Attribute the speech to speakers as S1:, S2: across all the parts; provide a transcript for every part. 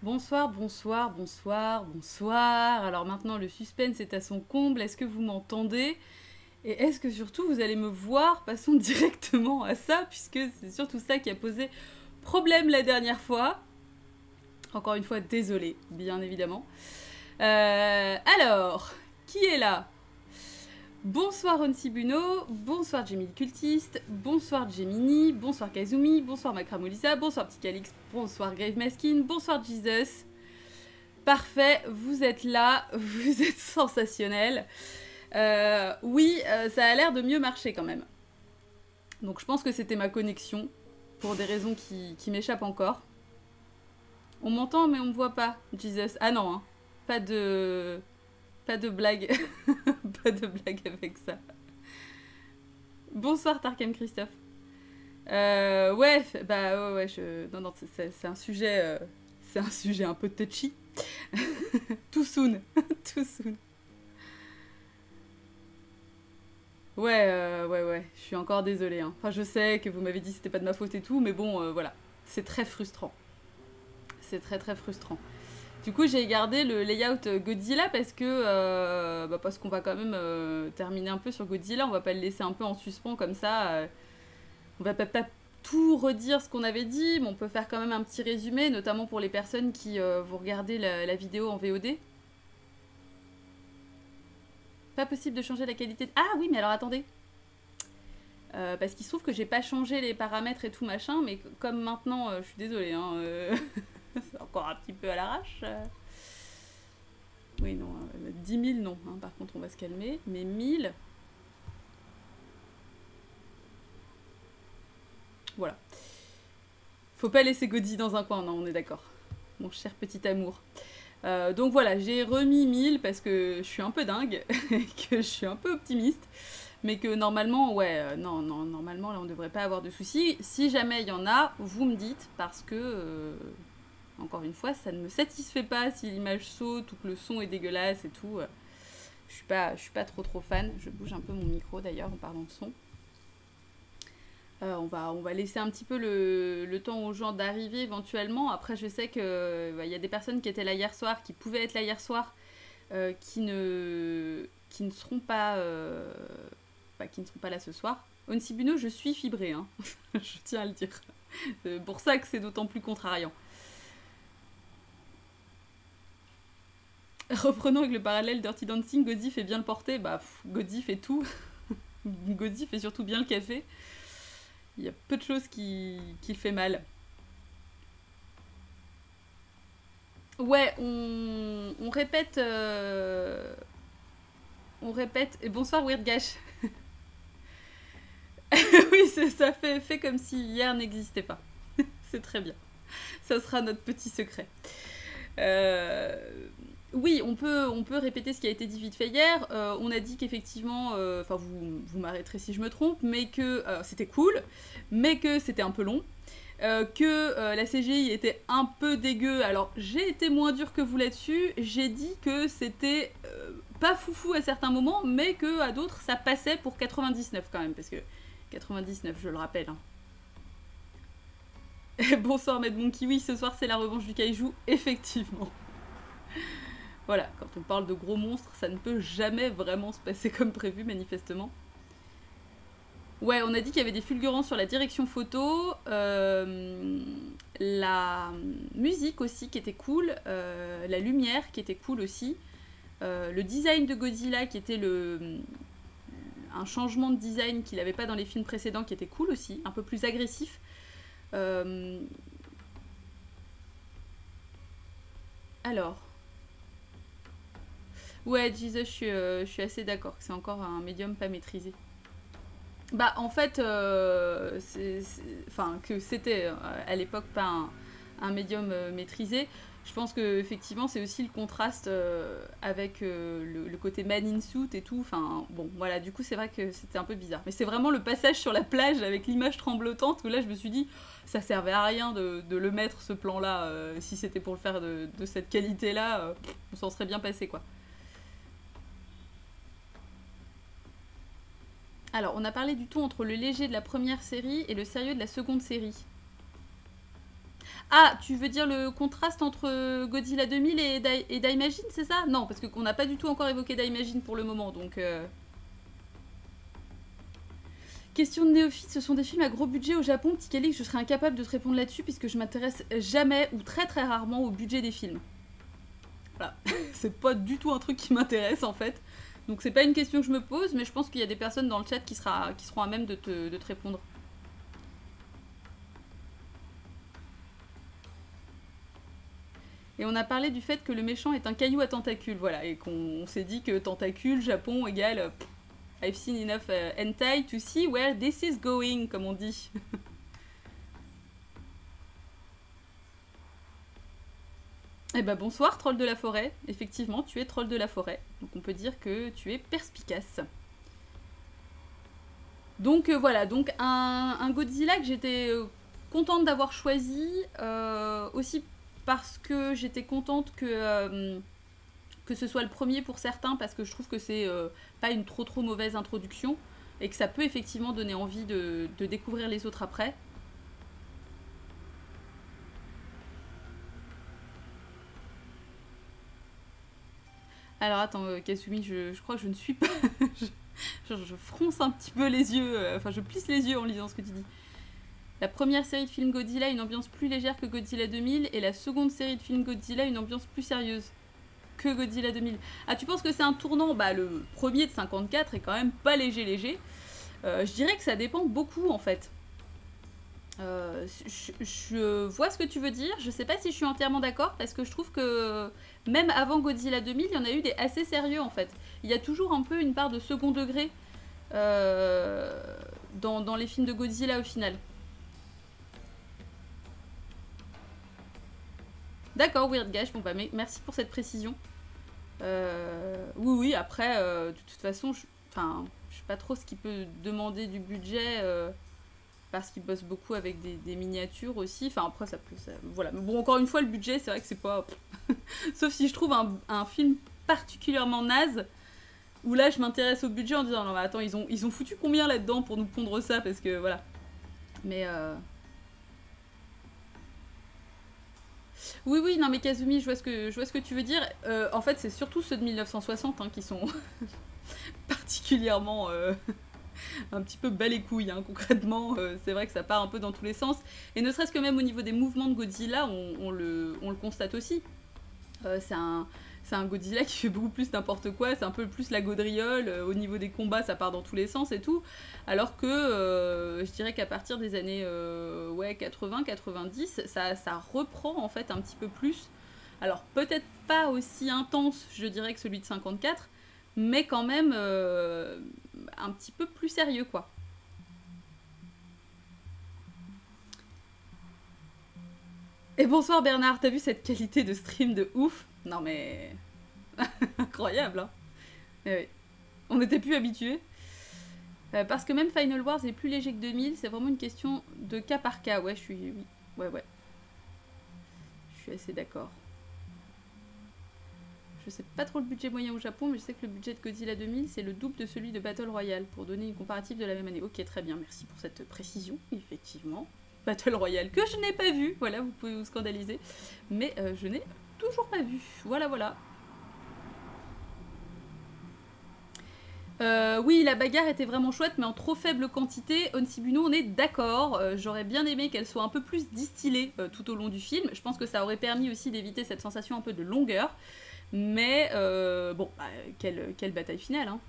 S1: Bonsoir, bonsoir, bonsoir, bonsoir. Alors maintenant, le suspense est à son comble. Est-ce que vous m'entendez? Et est-ce que surtout vous allez me voir? Passons directement à ça, puisque c'est surtout ça qui a posé problème la dernière fois. Encore une fois, désolé, bien évidemment. Alors, qui est là? Bonsoir Onsibuno, bonsoir Gemini Cultiste, bonsoir Gemini, bonsoir Kazumi, bonsoir Macramolisa, bonsoir Petit Calix, bonsoir Grave Maskin, bonsoir Jesus. Parfait, vous êtes là, vous êtes sensationnel. Oui, ça a l'air de mieux marcher quand même. Donc je pense que c'était ma connexion, pour des raisons qui m'échappent encore. On m'entend mais on me voit pas, Jesus. Ah non, hein. Pas de blague. Pas de blague avec ça. Bonsoir Tarkem Christophe. Ouais, bah ouais, non, c'est un sujet, c'est un sujet un peu touchy. Too soon, too soon. Ouais, je suis encore désolée. Hein. Enfin, je sais que vous m'avez dit que c'était pas de ma faute et tout, mais bon, voilà, c'est très frustrant. C'est très très frustrant. Du coup, j'ai gardé le layout Godzilla parce que parce qu'on va quand même terminer un peu sur Godzilla. On va pas le laisser un peu en suspens comme ça. On va pas tout redire ce qu'on avait dit, mais on peut faire quand même un petit résumé, notamment pour les personnes qui vont regarder la vidéo en VOD. Pas possible de changer la qualité. Ah oui, mais alors attendez. Parce qu'il se trouve que j'ai pas changé les paramètres et tout machin, mais comme maintenant, je suis désolée, hein, c'est encore un petit peu à l'arrache. Oui, non, 10 000, non. Hein, par contre, on va se calmer. Mais 1000... Voilà. Faut pas laisser Gaudi dans un coin, non, on est d'accord. Mon cher petit amour. Donc voilà, j'ai remis 1000 parce que je suis un peu dingue, et que je suis un peu optimiste. Mais que normalement, ouais, non, normalement, là, on devrait pas avoir de soucis. Si jamais il y en a, vous me dites, parce que... encore une fois, ça ne me satisfait pas si l'image saute ou que le son est dégueulasse et tout. Je suis pas trop fan. Je bouge un peu mon micro d'ailleurs en parlant de son. On va laisser un petit peu le temps aux gens d'arriver éventuellement. Après, je sais qu'il y a des personnes qui étaient là hier soir, qui pouvaient être là hier soir, qui ne seront pas là ce soir. Onsibuno, je suis fibrée, hein. Je tiens à le dire. C'est pour ça que c'est d'autant plus contrariant. Reprenons avec le parallèle Dirty Dancing, Godzilla fait bien le porter, bah Godzilla fait tout. Godzilla fait surtout bien le café. Il y a peu de choses qui le fait mal. Ouais, on répète... On répète... Et bonsoir Weird Gash. Oui, ça fait comme si hier n'existait pas. C'est très bien. Ça sera notre petit secret. Oui, on peut répéter ce qui a été dit vite fait hier. On a dit qu'effectivement, enfin vous m'arrêterez si je me trompe, mais que c'était cool, mais que c'était un peu long, que la CGI était un peu dégueu. Alors j'ai été moins dure que vous là-dessus. J'ai dit que c'était pas foufou à certains moments, mais que à d'autres ça passait pour 99 quand même, parce que 99, je le rappelle. Hein. Bonsoir Mad Monkey, oui, ce soir c'est la revanche du kaiju, effectivement. Voilà, quand on parle de gros monstres, ça ne peut jamais vraiment se passer comme prévu, manifestement. Ouais, on a dit qu'il y avait des fulgurances sur la direction photo, la musique aussi qui était cool, la lumière qui était cool aussi, le design de Godzilla qui était un changement de design qu'il n'avait pas dans les films précédents qui était cool aussi, un peu plus agressif. Alors... Ouais, Jesus, je suis assez d'accord que c'est encore un médium pas maîtrisé. Bah, en fait, enfin, que c'était à l'époque pas un médium maîtrisé. Je pense que effectivement, c'est aussi le contraste avec le côté man in suit et tout. Enfin, bon, voilà, du coup, c'est vrai que c'était un peu bizarre. Mais c'est vraiment le passage sur la plage avec l'image tremblotante où là, je me suis dit, ça servait à rien de le mettre, ce plan-là. Si c'était pour le faire de cette qualité-là, on s'en serait bien passé, quoi. Alors, on a parlé du ton entre le léger de la première série et le sérieux de la seconde série. Ah, tu veux dire le contraste entre Godzilla 2000 et Daimajin, c'est ça? Non, parce qu'on n'a pas du tout encore évoqué Daimajin pour le moment, donc... Question de néophyte, ce sont des films à gros budget au Japon. Petit Calix, je serais incapable de te répondre là-dessus puisque je m'intéresse jamais ou très très rarement au budget des films. Voilà, c'est pas du tout un truc qui m'intéresse en fait. Donc c'est pas une question que je me pose, mais je pense qu'il y a des personnes dans le chat qui seront à même de te répondre. Et on a parlé du fait que le méchant est un caillou à tentacules, voilà, et qu'on s'est dit que tentacule, Japon égale... I've seen enough hentai to see where this is going, comme on dit. Eh ben bonsoir, troll de la forêt. Effectivement, tu es troll de la forêt. Donc on peut dire que tu es perspicace. Donc voilà, donc un Godzilla que j'étais contente d'avoir choisi. Aussi parce que j'étais contente que ce soit le premier pour certains, parce que je trouve que c'est pas une trop mauvaise introduction, et que ça peut effectivement donner envie de découvrir les autres après. Alors attends, Kasumi, je crois que je ne suis pas... je fronce un petit peu les yeux, enfin je plisse les yeux en lisant ce que tu dis. La première série de films Godzilla, une ambiance plus légère que Godzilla 2000, et la seconde série de films Godzilla, une ambiance plus sérieuse que Godzilla 2000. Ah, tu penses que c'est un tournant? Bah, le premier de 54 est quand même pas léger. Je dirais que ça dépend beaucoup, en fait. Je vois ce que tu veux dire. Je sais pas si je suis entièrement d'accord, parce que je trouve que même avant Godzilla 2000, il y en a eu des assez sérieux, en fait. Il y a toujours un peu une part de second degré dans les films de Godzilla, au final. D'accord, Weird Gash. Bon, bah, merci pour cette précision. Oui, après, de toute façon, je sais pas trop ce qu'il peut demander du budget, parce qu'il bosse beaucoup avec des miniatures aussi. Enfin, après, voilà. Mais bon, encore une fois, le budget, c'est vrai que c'est pas... Sauf si je trouve un film particulièrement naze, où là, je m'intéresse au budget en disant, non, mais attends, ils ont foutu combien là-dedans pour nous pondre ça? Parce que, voilà. Mais... Oui, non mais Kazumi, je vois ce que tu veux dire. En fait, c'est surtout ceux de 1960 qui sont particulièrement un petit peu bas les couilles, concrètement. C'est vrai que ça part un peu dans tous les sens. Et ne serait-ce que même au niveau des mouvements de Godzilla, on le constate aussi. C'est un Godzilla qui fait beaucoup plus n'importe quoi, c'est un peu plus la gaudriole, au niveau des combats ça part dans tous les sens et tout, alors que je dirais qu'à partir des années 80-90, ça reprend en fait un petit peu plus, alors peut-être pas aussi intense je dirais que celui de 54, mais quand même un petit peu plus sérieux quoi. Et bonsoir Bernard, t'as vu cette qualité de stream de ouf? Non mais... incroyable, hein. Mais oui. On n'était plus habitués. Parce que même Final Wars est plus léger que 2000, c'est vraiment une question de cas par cas. Ouais, oui. Ouais. Je suis assez d'accord. Je sais pas trop le budget moyen au Japon, mais je sais que le budget de Godzilla 2000, c'est le double de celui de Battle Royale, pour donner une comparative de la même année. Ok, très bien, merci pour cette précision, effectivement. Battle Royale que je n'ai pas vu, voilà, vous pouvez vous scandaliser. Mais je n'ai toujours pas vu. Voilà. Oui, la bagarre était vraiment chouette, mais en trop faible quantité. Onsibuno, on est d'accord. J'aurais bien aimé qu'elle soit un peu plus distillée tout au long du film. Je pense que ça aurait permis aussi d'éviter cette sensation un peu de longueur. Mais bon, bah, quelle bataille finale, hein.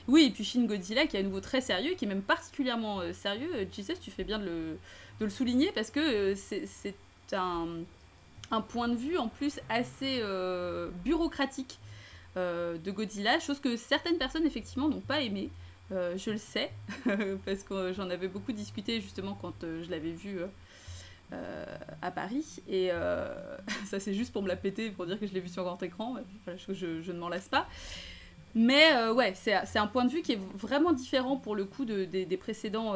S1: Oui, et puis Shin Godzilla qui est à nouveau très sérieux, qui est même particulièrement sérieux. Jesus, tu fais bien de le souligner, parce que c'est un point de vue en plus assez bureaucratique de Godzilla, chose que certaines personnes effectivement n'ont pas aimé. Je le sais, parce que j'en avais beaucoup discuté justement quand je l'avais vu à Paris, et ça c'est juste pour me la péter, pour dire que je l'ai vu sur grand écran, voilà, je ne m'en lasse pas. Mais ouais, c'est un point de vue qui est vraiment différent pour le coup des précédents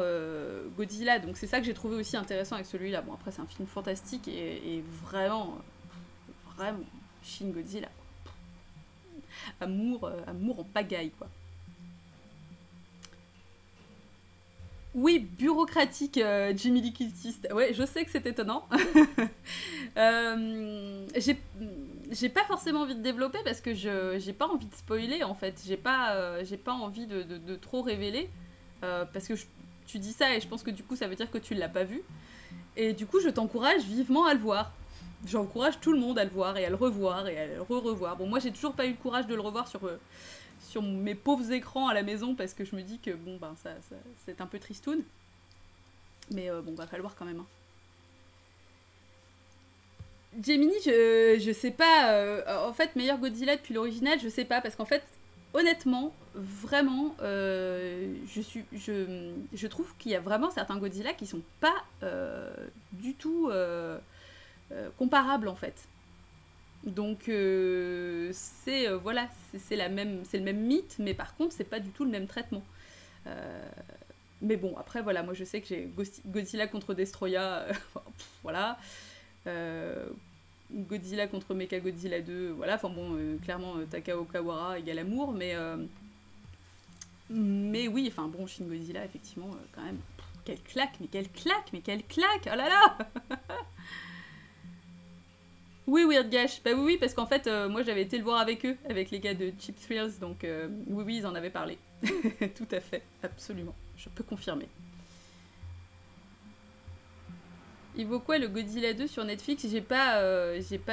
S1: Godzilla, donc c'est ça que j'ai trouvé aussi intéressant avec celui-là. Bon, après c'est un film fantastique et vraiment Shin Godzilla. Amour en pagaille, quoi. Oui, bureaucratique, Jimmy Lee Cultiste. Ouais, je sais que c'est étonnant. J'ai pas forcément envie de développer parce que j'ai pas envie de spoiler en fait. J'ai pas envie de trop révéler. Parce que tu dis ça et je pense que du coup ça veut dire que tu l'as pas vu. Et du coup je t'encourage vivement à le voir. J'encourage tout le monde à le voir et à le revoir et à le re-revoir. Bon, moi j'ai toujours pas eu le courage de le revoir sur mes pauvres écrans à la maison parce que je me dis que bon ben ça c'est un peu tristoun. Mais bon, va falloir quand même. Hein. Gemini, je sais pas. En fait, meilleur Godzilla depuis l'original, je sais pas. Parce qu'en fait, honnêtement, vraiment, je trouve qu'il y a vraiment certains Godzilla qui sont pas du tout comparables en fait. Donc voilà, c'est le même mythe, mais par contre, c'est pas du tout le même traitement. Euh, mais bon, après, voilà, moi je sais que j'ai Godzilla contre Destroya, voilà. Euh, Godzilla contre Mechagodzilla 2, voilà. Enfin bon, clairement, Takao Kawara égale amour, mais oui, enfin bon, Shin Godzilla, effectivement, quand même. Quelle claque, mais quelle claque, mais quelle claque, oh là là. Oui, Weird Gash. Bah oui, parce qu'en fait, moi j'avais été le voir avec eux, avec les gars de Cheap Thrills, donc oui, ils en avaient parlé. Tout à fait, absolument. Je peux confirmer. Il vaut quoi le Godzilla 2 sur Netflix? J'ai pas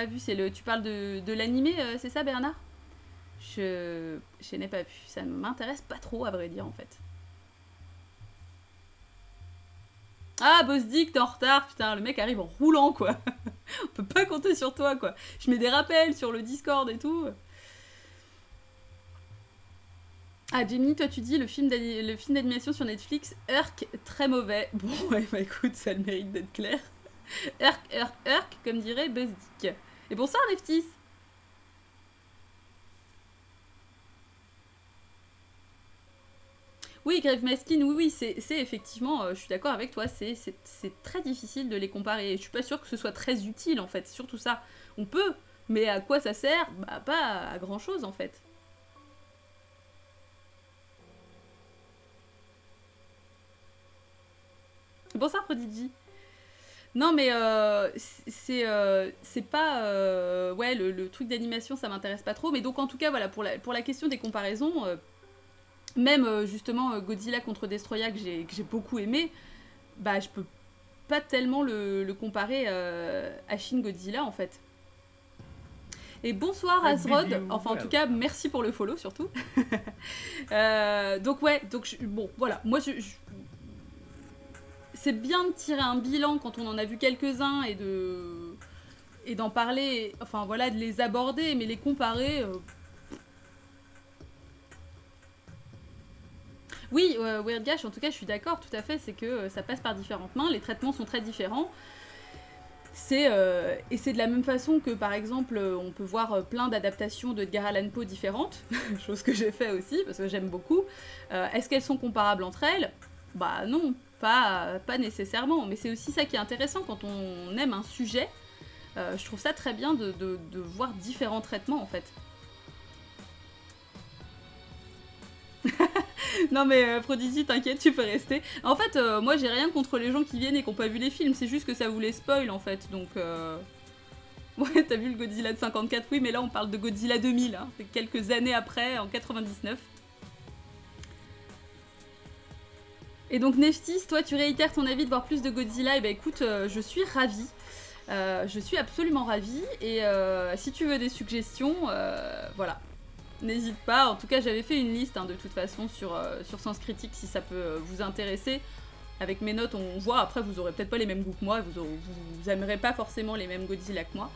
S1: vu. Tu parles de l'animé, c'est ça, Bernard? Je n'ai pas vu. Ça ne m'intéresse pas trop, à vrai dire, en fait. Ah, Boss Dick, t'es en retard. Putain, le mec arrive en roulant, quoi. On peut pas compter sur toi, quoi. Je mets des rappels sur le Discord et tout. Ah, Jamie, toi tu dis le film d'animation sur Netflix, Herc, très mauvais. Bon, ouais, bah écoute, ça a le mérite d'être clair. Herc, Herc, Herc, comme dirait Buzdick. Et bonsoir, Neftis. Oui, Grave Maskin, oui, c'est effectivement, je suis d'accord avec toi, c'est très difficile de les comparer. Je suis pas sûre que ce soit très utile, en fait, surtout ça. On peut, mais à quoi ça sert? Bah, pas à grand chose, en fait. Bonsoir, Prodigy. Non, mais c'est pas. Ouais, le truc d'animation, ça m'intéresse pas trop. Mais donc, en tout cas, voilà, pour la question des comparaisons, même justement Godzilla contre Destroya que j'ai beaucoup aimé, bah, je peux pas tellement le comparer à Shin Godzilla en fait. Et bonsoir Azrod, enfin en tout cas merci pour le follow surtout. Donc ouais, bon voilà, moi c'est bien de tirer un bilan quand on en a vu quelques-uns et d'en parler, enfin voilà, de les aborder, mais les comparer. Oui, Weird Gash, en tout cas, je suis d'accord, tout à fait, c'est que ça passe par différentes mains, les traitements sont très différents. Et c'est de la même façon que, par exemple, on peut voir plein d'adaptations de Edgar Allan Poe différentes, chose que j'ai fait aussi, parce que j'aime beaucoup. Est-ce qu'elles sont comparables entre elles? Bah non, pas nécessairement, mais c'est aussi ça qui est intéressant quand on aime un sujet. Je trouve ça très bien de voir différents traitements, en fait. Non mais Prodigy, t'inquiète, tu peux rester. En fait, moi j'ai rien contre les gens qui viennent et qui n'ont pas vu les films, c'est juste que ça vous les spoil en fait, donc... Ouais, t'as vu le Godzilla de 54, oui, mais là on parle de Godzilla 2000, hein, quelques années après, en 99. Et donc Neftis, toi tu réitères ton avis de voir plus de Godzilla, et bah écoute, je suis ravie. Je suis absolument ravie, et si tu veux des suggestions, voilà. N'hésite pas, en tout cas j'avais fait une liste hein, de toute façon sur Sens Critique si ça peut vous intéresser. Avec mes notes on voit, après vous aurez peut-être pas les mêmes goûts que moi, vous aimerez pas forcément les mêmes Godzilla que moi.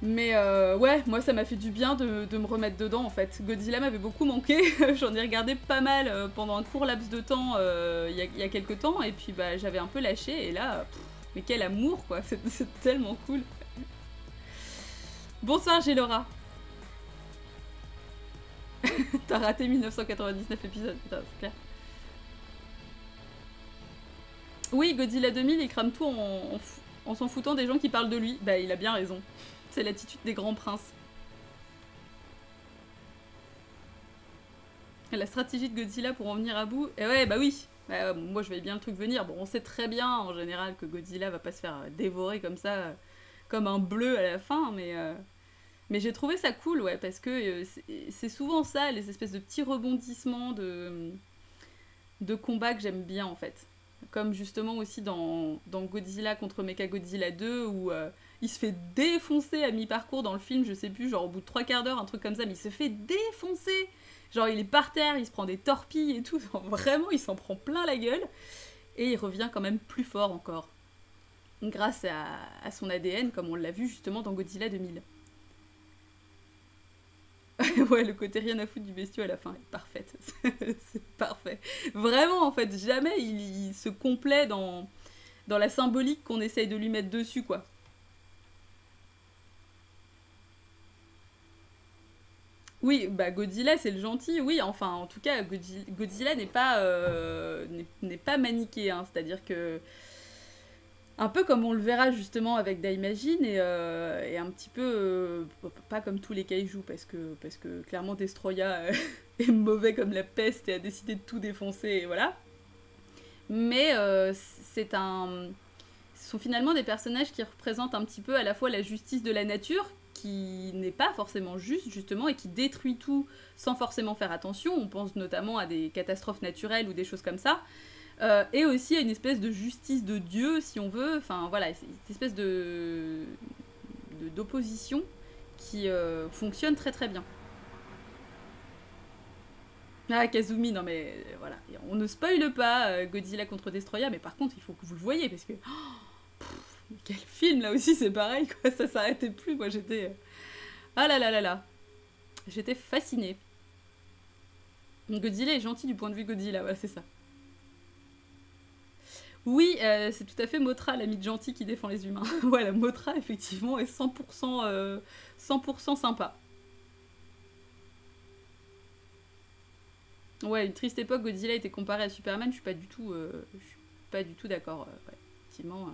S1: Mais ouais, moi ça m'a fait du bien de me remettre dedans en fait. Godzilla m'avait beaucoup manqué, j'en ai regardé pas mal pendant un court laps de temps il y a quelques temps, et puis bah j'avais un peu lâché, et là, mais quel amour quoi, c'est tellement cool. Bonsoir Gélora. T'as raté 1999 épisodes, putain, c'est clair. Oui, Godzilla 2000, il crame tout en s'en foutant des gens qui parlent de lui. Bah, il a bien raison. C'est l'attitude des grands princes. La stratégie de Godzilla pour en venir à bout. Et ouais, bah oui. Ouais, moi je voyais bien le truc venir. Bon, on sait très bien en général que Godzilla va pas se faire dévorer comme ça, comme un bleu à la fin, mais j'ai trouvé ça cool, ouais, parce que c'est souvent ça, les espèces de petits rebondissements de combats que j'aime bien en fait. Comme justement aussi dans Godzilla contre Mechagodzilla 2, où il se fait défoncer à mi-parcours dans le film, je sais plus, genre au bout de 3/4 d'heure, un truc comme ça, mais il se fait défoncer. Genre il est par terre, il se prend des torpilles et tout, genre, vraiment il s'en prend plein la gueule, et il revient quand même plus fort encore, grâce à son ADN, comme on l'a vu justement dans Godzilla 2000. Ouais, le côté rien à foutre du bestiau à la fin est parfaite. C'est parfait. Vraiment, en fait, jamais il se complaît dans la symbolique qu'on essaye de lui mettre dessus, quoi. Oui, bah Godzilla c'est le gentil, oui, enfin en tout cas Godzilla n'est pas maniqué, hein, c'est-à-dire que un peu comme on le verra justement avec Daimajin et un petit peu pas comme tous les kaijus parce que clairement Destroya est mauvais comme la peste et a décidé de tout défoncer et voilà. Mais ce sont finalement des personnages qui représentent un petit peu à la fois la justice de la nature qui n'est pas forcément juste justement et qui détruit tout sans forcément faire attention. On pense notamment à des catastrophes naturelles ou des choses comme ça. Et aussi à une espèce de justice de Dieu, si on veut. Enfin voilà, c'est une espèce d'opposition qui fonctionne très très bien. Ah, Kazumi, non mais voilà, on ne spoile pas Godzilla contre Destroya, mais par contre il faut que vous le voyez parce que quel film là aussi, c'est pareil quoi, ça s'arrêtait plus. Moi j'étais ah là là là là, j'étais fascinée. Godzilla est gentil du point de vue Godzilla, voilà, c'est ça. Oui, c'est tout à fait Mothra, l'ami de gentil qui défend les humains. Ouais, la Mothra, effectivement, est 100%, 100% sympa. Ouais, une triste époque, Godzilla était comparé à Superman, je suis pas du tout d'accord. Ouais, effectivement.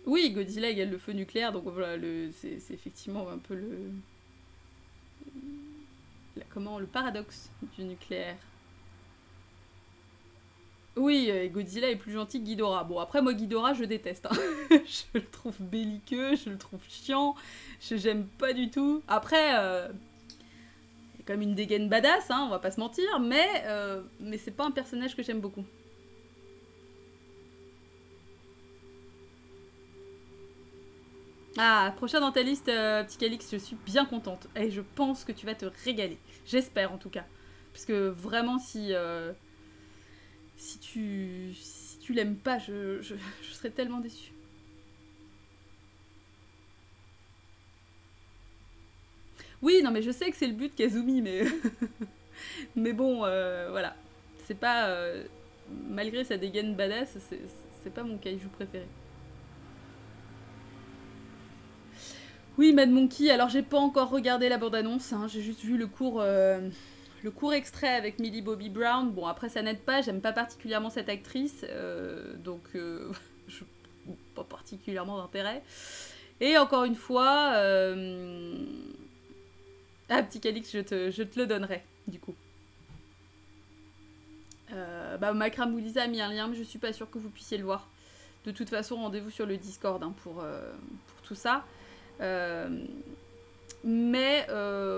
S1: Oui, Godzilla égale le feu nucléaire, donc voilà, c'est effectivement un peu comment, le paradoxe du nucléaire. Oui, Godzilla est plus gentil que Ghidorah. Bon, après, moi, Ghidorah, je déteste, hein. Je le trouve belliqueux, je le trouve chiant, j'aime pas du tout. Après, il est comme une dégaine badass, hein, on va pas se mentir, mais c'est pas un personnage que j'aime beaucoup. Ah, prochain dans ta liste, petit Calix, je suis bien contente. Et je pense que tu vas te régaler. J'espère en tout cas. Parce que vraiment, si tu l'aimes pas, je serais tellement déçue. Oui, non, mais je sais que c'est le but, Kazumi, mais, mais bon, voilà. C'est pas. Malgré sa dégaine badass, c'est pas mon kaiju préféré. Oui, Mad Monkey, alors j'ai pas encore regardé la bande-annonce, hein, j'ai juste vu le court extrait avec Millie Bobby Brown. Bon, après, ça n'aide pas, j'aime pas particulièrement cette actrice, donc je pas particulièrement d'intérêt. Et encore une fois, ah, petit Calix, je te le donnerai, du coup. Bah, Makram Moulisa a mis un lien, mais je suis pas sûre que vous puissiez le voir. De toute façon, rendez-vous sur le Discord hein, pour tout ça. Euh, mais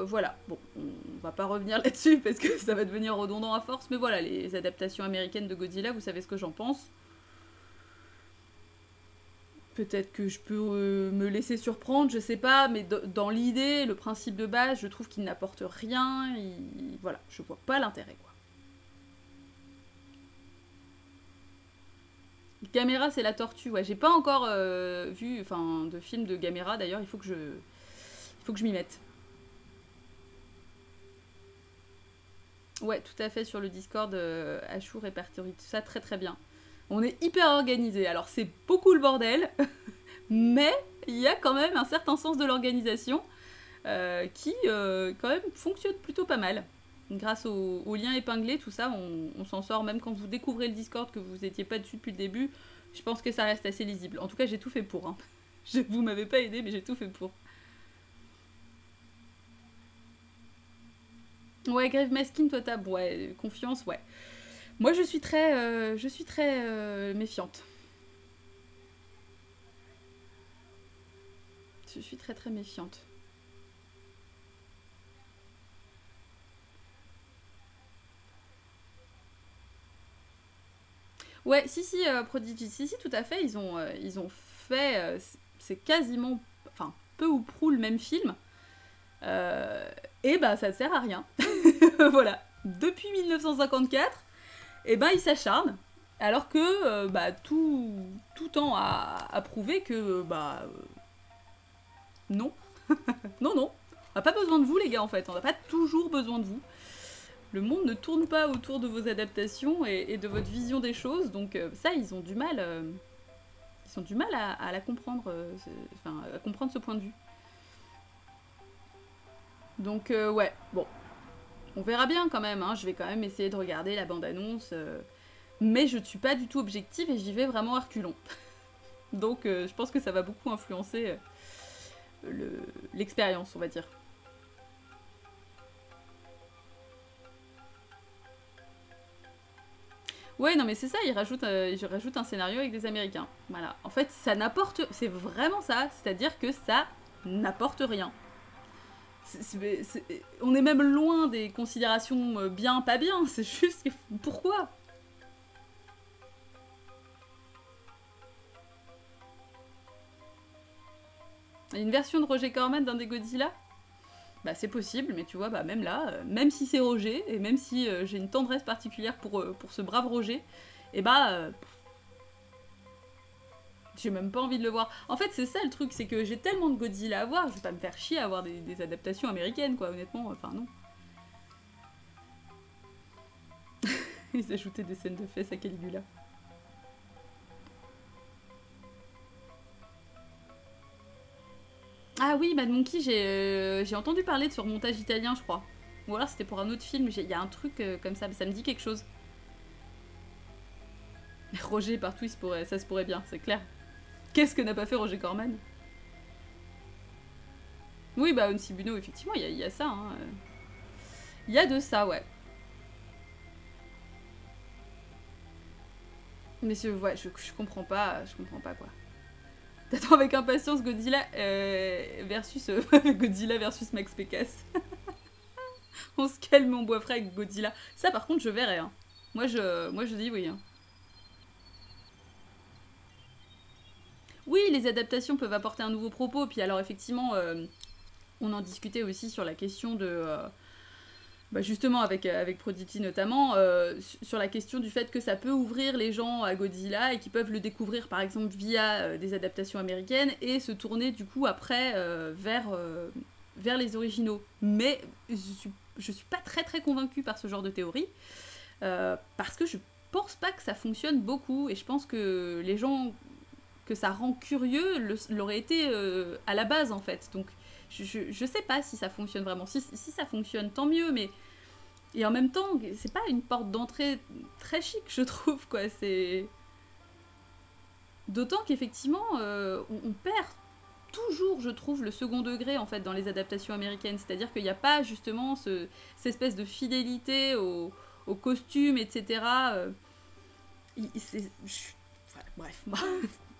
S1: voilà, bon, on va pas revenir là-dessus parce que ça va devenir redondant à force, mais voilà, les adaptations américaines de Godzilla, vous savez ce que j'en pense. Peut-être que je peux me laisser surprendre, je sais pas, mais dans l'idée, le principe de base, je trouve qu'il n'apporte rien, voilà, je vois pas l'intérêt quoi. Gamera, c'est la tortue, ouais, j'ai pas encore vu, enfin, de film de Gamera d'ailleurs, il faut que je m'y mette. Ouais, tout à fait, sur le Discord, Ashur répertorie tout ça très très bien. On est hyper organisé, alors c'est beaucoup le bordel, mais il y a quand même un certain sens de l'organisation qui quand même fonctionne plutôt pas mal. Grâce aux liens épinglés, tout ça, on s'en sort. Même quand vous découvrez le Discord, que vous n'étiez pas dessus depuis le début, je pense que ça reste assez lisible. En tout cas, j'ai tout fait pour. Hein. Vous m'avez pas aidé, mais j'ai tout fait pour. Ouais, Grave Maskin, toi t'as ouais, confiance, ouais. Moi, je suis très méfiante. Je suis très très méfiante. Ouais, si, si, Prodigy, si, si, tout à fait. Ils ont fait. C'est quasiment. Enfin, peu ou prou le même film. Et bah, ça ne sert à rien. Voilà. Depuis 1954, et ben, ils s'acharnent. Alors que bah, tout tend à prouver que. Bah. Non. Non, non. On n'a pas besoin de vous, les gars, en fait. On n'a pas toujours besoin de vous. Le monde ne tourne pas autour de vos adaptations et de votre vision des choses, donc ça, ils ont du mal, à la comprendre, enfin, à comprendre ce point de vue. Donc ouais, bon, on verra bien quand même, hein, je vais quand même essayer de regarder la bande-annonce, mais je ne suis pas du tout objective et j'y vais vraiment à reculons. Donc je pense que ça va beaucoup influencer l'expérience, on va dire. Ouais, non, mais c'est ça, ils rajoutent un scénario avec des Américains. Voilà. En fait, ça n'apporte. C'est vraiment ça. C'est-à-dire que ça n'apporte rien. On est même loin des considérations bien, pas bien. C'est juste. Pourquoi? Une version de Roger Corman d'un des Godzilla? Bah, c'est possible, mais tu vois, bah, même là, même si c'est Roger, et même si j'ai une tendresse particulière pour ce brave Roger, et bah. J'ai même pas envie de le voir. En fait, c'est ça le truc, c'est que j'ai tellement de Godzilla à voir, je vais pas me faire chier à avoir des adaptations américaines, quoi, honnêtement. Enfin, non. Ils ajoutaient des scènes de fesses à Caligula. Ah oui, Mad Monkey, j'ai entendu parler de ce remontage italien, je crois. Ou alors c'était pour un autre film, il y a un truc comme ça me dit quelque chose. Roger partout, ça se pourrait bien, c'est clair. Qu'est-ce que n'a pas fait Roger Corman? Oui, bah Onsibuno, effectivement, il y a ça. Hein. Il y a de ça, ouais. Mais ouais, je comprends pas, quoi. T'attends avec impatience Godzilla versus Godzilla versus Max Pécasse. On se calme, on boit frais avec Godzilla. Ça, par contre, je verrais. Hein. Moi, je dis oui. Hein. Oui, les adaptations peuvent apporter un nouveau propos. Puis alors, effectivement, on en discutait aussi sur la question de... bah justement, avec Prodigy notamment, sur la question du fait que ça peut ouvrir les gens à Godzilla et qu'ils peuvent le découvrir, par exemple, via des adaptations américaines et se tourner, du coup, après, vers les originaux. Mais je suis pas très très convaincue par ce genre de théorie, parce que je pense pas que ça fonctionne beaucoup et je pense que les gens que ça rend curieux l'auraient été à la base en fait. Donc je sais pas si ça fonctionne vraiment. Si ça fonctionne, tant mieux, mais. Et en même temps, c'est pas une porte d'entrée très chic, je trouve, quoi. C'est. D'autant qu'effectivement, on perd toujours, je trouve, le second degré en fait dans les adaptations américaines. C'est-à-dire qu'il n'y a pas justement cette espèce de fidélité aux costumes, etc. Enfin, bref,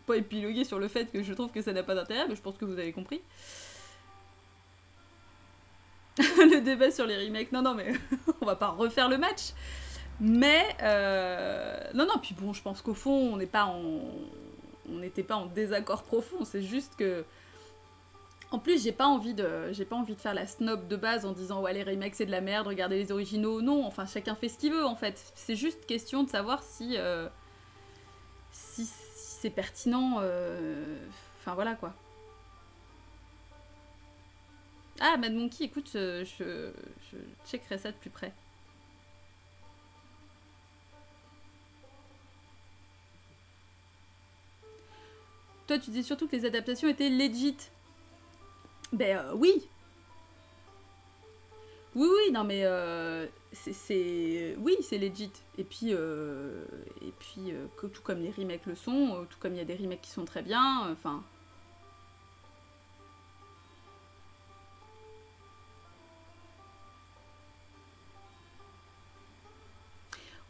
S1: pas épiloguer sur le fait que je trouve que ça n'a pas d'intérêt, mais je pense que vous avez compris. Le débat sur les remakes, non, mais on va pas refaire le match. Mais non, non, puis bon, je pense qu'au fond, on n'était pas en désaccord profond. C'est juste que en plus, j'ai pas envie de faire la snob de base en disant ouais les remakes c'est de la merde, regardez les originaux. Non, enfin chacun fait ce qu'il veut en fait. C'est juste question de savoir si c'est pertinent. Enfin voilà quoi. Ah Mad Monkey, écoute, je checkerai ça de plus près. Toi, tu dis surtout que les adaptations étaient legit. Ben oui. Oui, oui, non mais oui, c'est legit. Tout comme les remakes le sont, tout comme il y a des remakes qui sont très bien, enfin.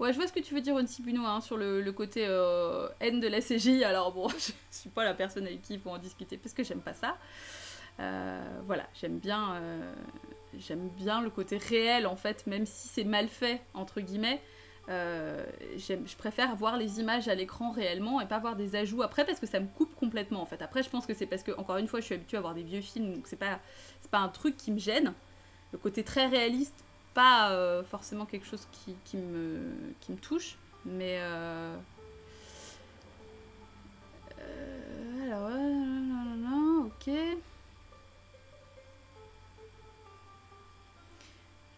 S1: Ouais, je vois ce que tu veux dire, Onsibuno, hein, sur le côté haine de la CGI. Alors bon, je suis pas la personne avec qui il faut en discuter, parce que j'aime pas ça. Voilà, j'aime bien le côté réel, en fait, même si c'est mal fait, entre guillemets. Je préfère voir les images à l'écran réellement et pas voir des ajouts après, parce que ça me coupe complètement, en fait. Après, je pense que c'est parce que, encore une fois, je suis habituée à voir des vieux films, donc c'est pas un truc qui me gêne. Le côté très réaliste, pas forcément quelque chose qui me touche, mais alors ok.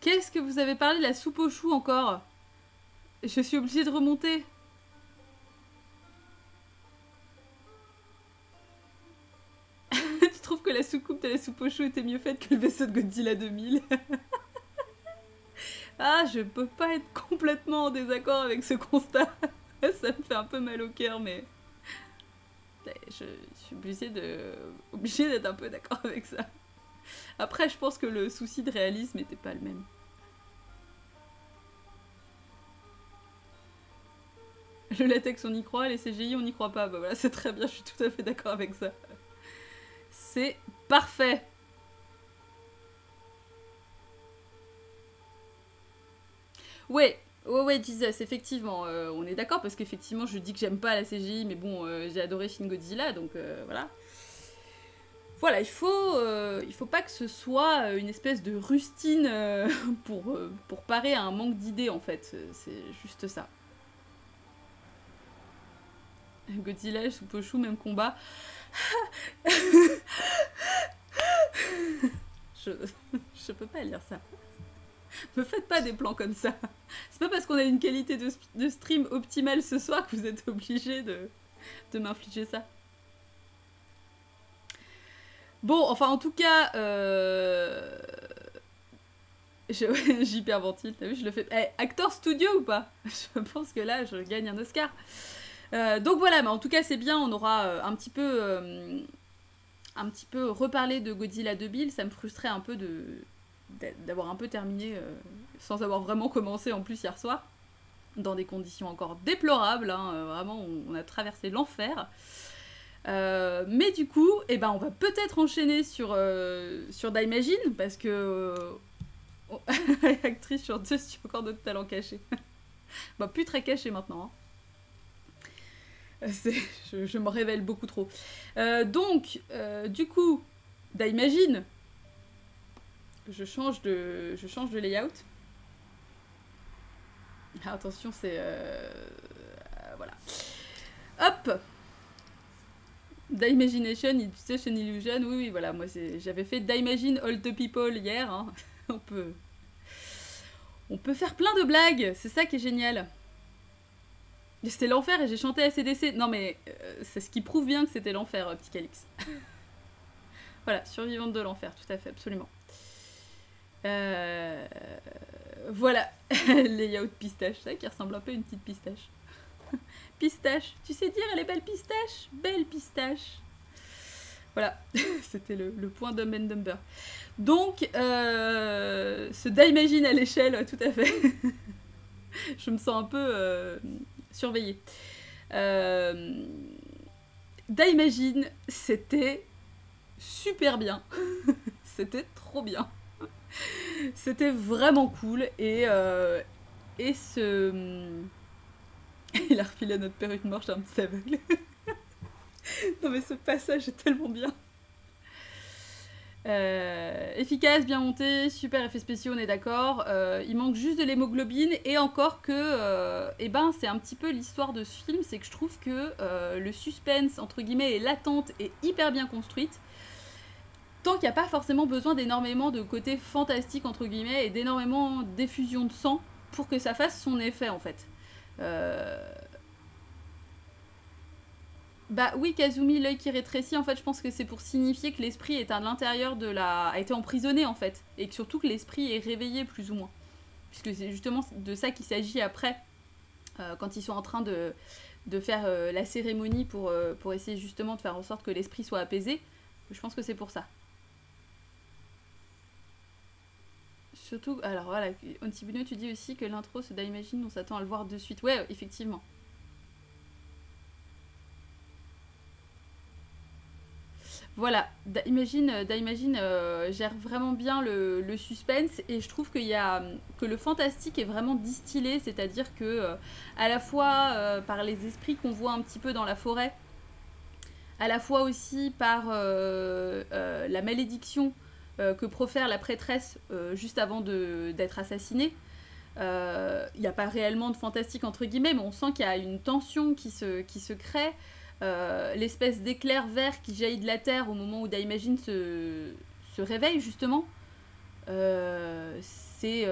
S1: Qu'est-ce que vous avez parlé de la soupe aux choux encore? Je suis obligée de remonter. Tu trouves que la soucoupe de la soupe aux choux était mieux faite que le vaisseau de Godzilla 2000? Ah, je peux pas être complètement en désaccord avec ce constat. Ça me fait un peu mal au cœur, mais je suis obligée d'être un peu d'accord avec ça. Après, je pense que le souci de réalisme n'était pas le même. Le latex, on y croit, les CGI, on n'y croit pas. Bah voilà, c'est très bien, je suis tout à fait d'accord avec ça. C'est parfait. Ouais, Jesus, effectivement, on est d'accord, parce qu'effectivement, je dis que j'aime pas la CGI, mais bon, j'ai adoré Shin Godzilla, donc voilà. Voilà, il faut pas que ce soit une espèce de rustine pour parer à un manque d'idées, en fait. C'est juste ça. Godzilla, soupe aux choux, même combat. Je peux pas lire ça. Me faites pas des plans comme ça. C'est pas parce qu'on a une qualité de stream optimale ce soir que vous êtes obligé de m'infliger ça. Bon, enfin en tout cas, j'hyperventile, t'as vu, je le fais. Eh, acteur studio ou pas? Je pense que là, je gagne un Oscar. Donc voilà, mais en tout cas c'est bien, on aura un petit peu reparlé de Godzilla 2000, ça me frustrait un peu d'avoir un peu terminé sans avoir vraiment commencé en plus hier soir, dans des conditions encore déplorables, hein, vraiment on a traversé l'enfer. Mais du coup, eh ben, on va peut-être enchaîner sur Daimajin, parce que actrice sur 2, si tu as encore d'autres talents cachés. Bah, plus très caché maintenant, hein. Je me révèle beaucoup trop. Donc, du coup, Daimajin, je change de layout. Ah, attention, c'est... voilà. Hop! Daimagination, Institution Illusion, oui, voilà, moi j'avais fait Daimajin All the People hier, hein. On peut faire plein de blagues, c'est ça qui est génial. C'était l'enfer et j'ai chanté ACDC. Non mais c'est ce qui prouve bien que c'était l'enfer, petit Calix. Voilà, survivante de l'enfer, tout à fait, absolument. Voilà, layout pistache, ça qui ressemble un peu à une petite pistache. Pistache, tu sais dire, elle est belle pistache? Belle pistache. Voilà, c'était le point Dumb and Dumber. Donc, ce Daimajin à l'échelle, tout à fait. Je me sens un peu surveillée. Daimajin, c'était super bien. C'était trop bien. C'était vraiment cool. Et il a refilé à notre père une marche un petit aveugle. Non mais ce passage est tellement bien. Efficace, bien monté, super effets spéciaux, on est d'accord. Il manque juste de l'hémoglobine, et encore que c'est un petit peu l'histoire de ce film, c'est que je trouve que le suspense entre guillemets et l'attente est hyper bien construite, tant qu'il n'y a pas forcément besoin d'énormément de côté fantastique entre guillemets et d'énormément d'effusion de sang pour que ça fasse son effet en fait. Bah oui, Kazumi, l'œil qui rétrécit, en fait, je pense que c'est pour signifier que l'esprit est à l'intérieur a été emprisonné, en fait. Et que surtout que l'esprit est réveillé, plus ou moins. Puisque c'est justement de ça qu'il s'agit après, quand ils sont en train de faire la cérémonie pour essayer justement de faire en sorte que l'esprit soit apaisé. Je pense que c'est pour ça. Surtout, alors voilà, Ontibuno, tu dis aussi que l'intro, c'est d'Imagine, on s'attend à le voir de suite. Ouais, effectivement. Voilà, d'Imagine gère vraiment bien le suspense et je trouve que le fantastique est vraiment distillé, c'est-à-dire que à la fois par les esprits qu'on voit un petit peu dans la forêt, à la fois aussi par la malédiction que profère la prêtresse juste avant d'être assassinée. Il n'y a pas réellement de fantastique entre guillemets, mais on sent qu'il y a une tension qui se crée. L'espèce d'éclair vert qui jaillit de la terre au moment où Daimajin se réveille justement. C'est...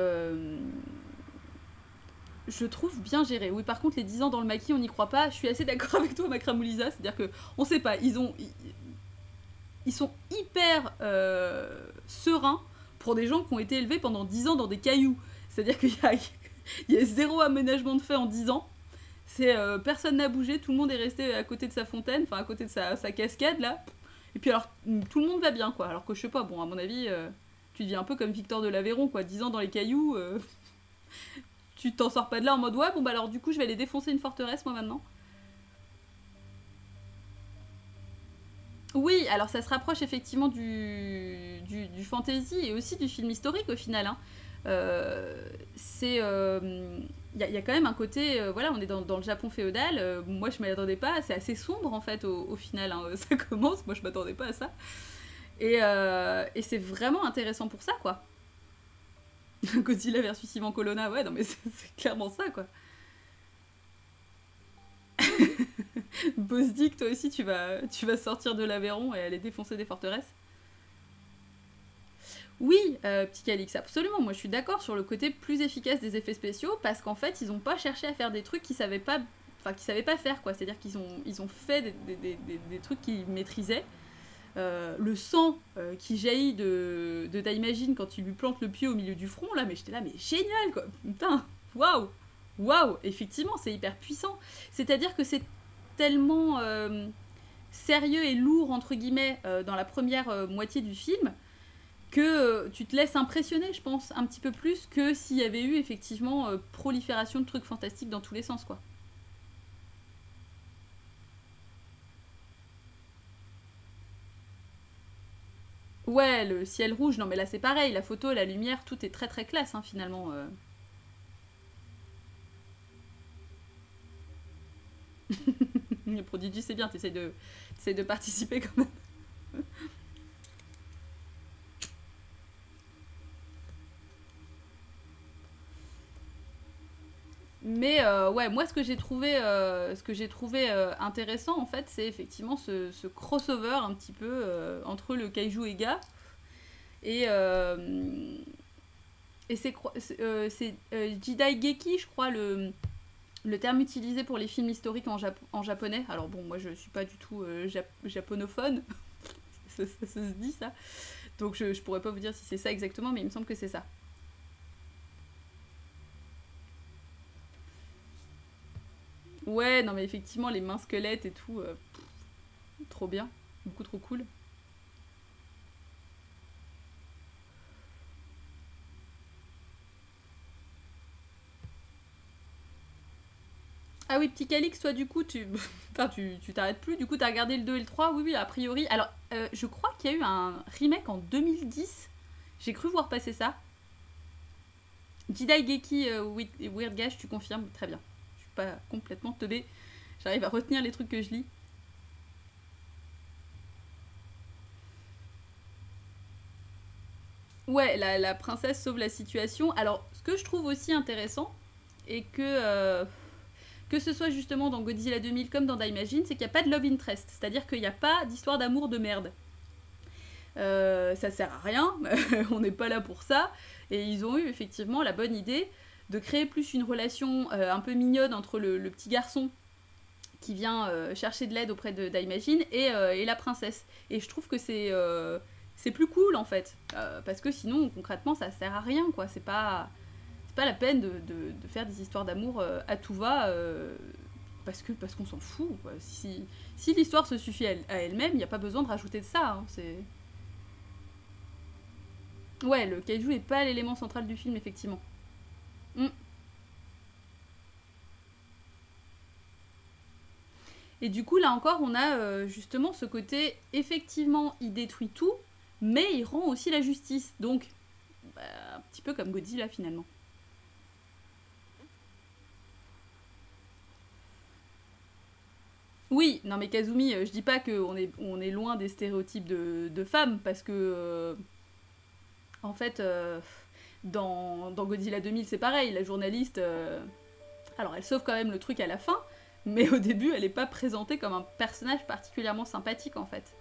S1: je trouve bien géré. Oui, par contre, les 10 ans dans le maquis, on n'y croit pas. Je suis assez d'accord avec toi, Macramoulisa. C'est-à-dire que, on sait pas, ils sont hyper sereins pour des gens qui ont été élevés pendant 10 ans dans des cailloux. C'est-à-dire qu'il y a zéro aménagement de fait en 10 ans. Personne n'a bougé, tout le monde est resté à côté de sa fontaine, enfin à côté de sa cascade là. Et puis alors, tout le monde va bien quoi. Alors que je sais pas, bon, à mon avis, tu deviens un peu comme Victor de l'Aveyron quoi. 10 ans dans les cailloux, tu t'en sors pas de là en mode ouais, bon bah alors du coup je vais aller défoncer une forteresse moi maintenant. Oui, alors ça se rapproche effectivement du fantasy et aussi du film historique au final. Hein. C'est. Y a quand même un côté. Voilà, on est dans le Japon féodal. Moi je m'attendais pas. C'est assez sombre en fait au final. Hein. Ça commence, moi je m'attendais pas à ça. Et c'est vraiment intéressant pour ça quoi. Godzilla versus Ivan Colonna, ouais, non mais c'est clairement ça quoi. Bosdick, toi aussi tu vas sortir de l'Aveyron et aller défoncer des forteresses. Oui, petit Calix, absolument. Moi, je suis d'accord sur le côté plus efficace des effets spéciaux parce qu'en fait, ils n'ont pas cherché à faire des trucs qu'ils savaient pas, enfin, qu'ils savaient pas faire, quoi. C'est-à-dire qu'ils ont fait des trucs qu'ils maîtrisaient. Le sang qui jaillit de Daimajin quand il lui plante le pied au milieu du front, là, mais j'étais là, mais génial, quoi. Putain, waouh, waouh. Effectivement, c'est hyper puissant. C'est-à-dire que c'est tellement sérieux et lourd entre guillemets dans la première moitié du film que tu te laisses impressionner, je pense, un petit peu plus que s'il y avait eu effectivement prolifération de trucs fantastiques dans tous les sens, quoi. Ouais, le ciel rouge, non mais là c'est pareil, la photo, la lumière, tout est très très classe hein, finalement. Le Prodigy c'est bien, t'essayes de participer quand même. Mais ouais, moi ce que j'ai trouvé intéressant en fait, c'est effectivement ce crossover un petit peu entre le kaiju Ega et c'est Jidai Geki, je crois, le terme utilisé pour les films historiques en japonais. Alors bon, moi je suis pas du tout japonophone, ça se dit ça, donc je pourrais pas vous dire si c'est ça exactement, mais il me semble que c'est ça. Ouais, non mais effectivement, les mains squelettes et tout, trop bien, beaucoup trop cool. Ah oui, petit Calix, toi du coup, enfin, tu t'arrêtes plus, du coup t'as regardé le 2 et le 3, oui, oui, a priori. Alors, je crois qu'il y a eu un remake en 2010, j'ai cru voir passer ça. Jidai Geki Weird Gash, tu confirmes, très bien. Je suis pas complètement teubée, j'arrive à retenir les trucs que je lis. Ouais, la princesse sauve la situation. Alors, ce que je trouve aussi intéressant, et que ce soit justement dans Godzilla 2000 comme dans Daimajin, c'est qu'il n'y a pas de love interest. C'est-à-dire qu'il n'y a pas d'histoire d'amour de merde. Ça sert à rien, on n'est pas là pour ça. Et ils ont eu effectivement la bonne idée de créer plus une relation un peu mignonne entre le petit garçon qui vient chercher de l'aide auprès de Daimajin et la princesse. Et je trouve que c'est plus cool en fait. Parce que sinon, concrètement, ça sert à rien quoi. C'est pas la peine de faire des histoires d'amour à tout va parce qu'on s'en fout. Quoi. Si l'histoire se suffit à elle-même, il n'y a pas besoin de rajouter de ça. Hein, c'est... Ouais, le kaiju est pas l'élément central du film, effectivement. Mm. Et du coup, là encore, on a justement ce côté, effectivement, il détruit tout, mais il rend aussi la justice. Donc, bah, un petit peu comme Godzilla, finalement. Oui, non mais Kazumi, je dis pas on est loin des stéréotypes de femmes, parce que, en fait, dans Godzilla 2000, c'est pareil, la journaliste, alors elle sauve quand même le truc à la fin, mais au début, elle est pas présentée comme un personnage particulièrement sympathique, en fait.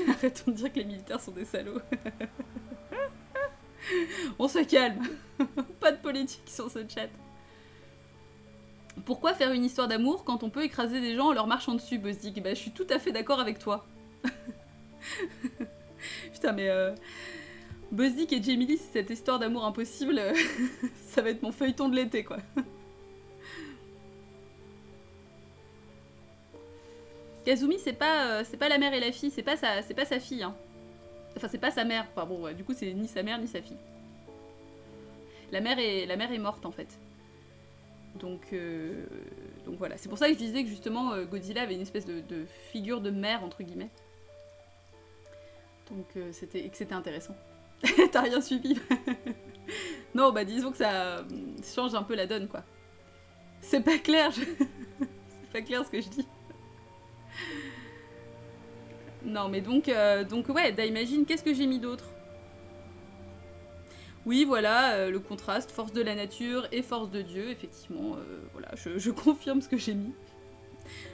S1: Arrêtons de dire que les militaires sont des salauds. On se calme. Pas de politique sur ce chat. Pourquoi faire une histoire d'amour quand on peut écraser des gens en leur marchant dessus, Buzzik? Bah, je suis tout à fait d'accord avec toi. Putain, mais Buzzik et Jamie Lee, c'est cette histoire d'amour impossible. Ça va être mon feuilleton de l'été, quoi. Kazumi, c'est pas la mère et la fille, c'est pas sa fille. Hein. Enfin, c'est pas sa mère. Enfin bon, ouais, du coup, c'est ni sa mère ni sa fille. La mère est morte, en fait. Donc voilà. C'est pour ça que je disais que justement, Godzilla avait une espèce de figure de mère, entre guillemets. Donc c'était intéressant. T'as rien suivi? Non, bah disons que ça change un peu la donne, quoi. C'est pas clair, c'est pas clair ce que je dis. Non, mais donc ouais, Daimajin, qu'est-ce que j'ai mis d'autre? Oui, voilà, le contraste, force de la nature et force de Dieu, effectivement, voilà, je confirme ce que j'ai mis.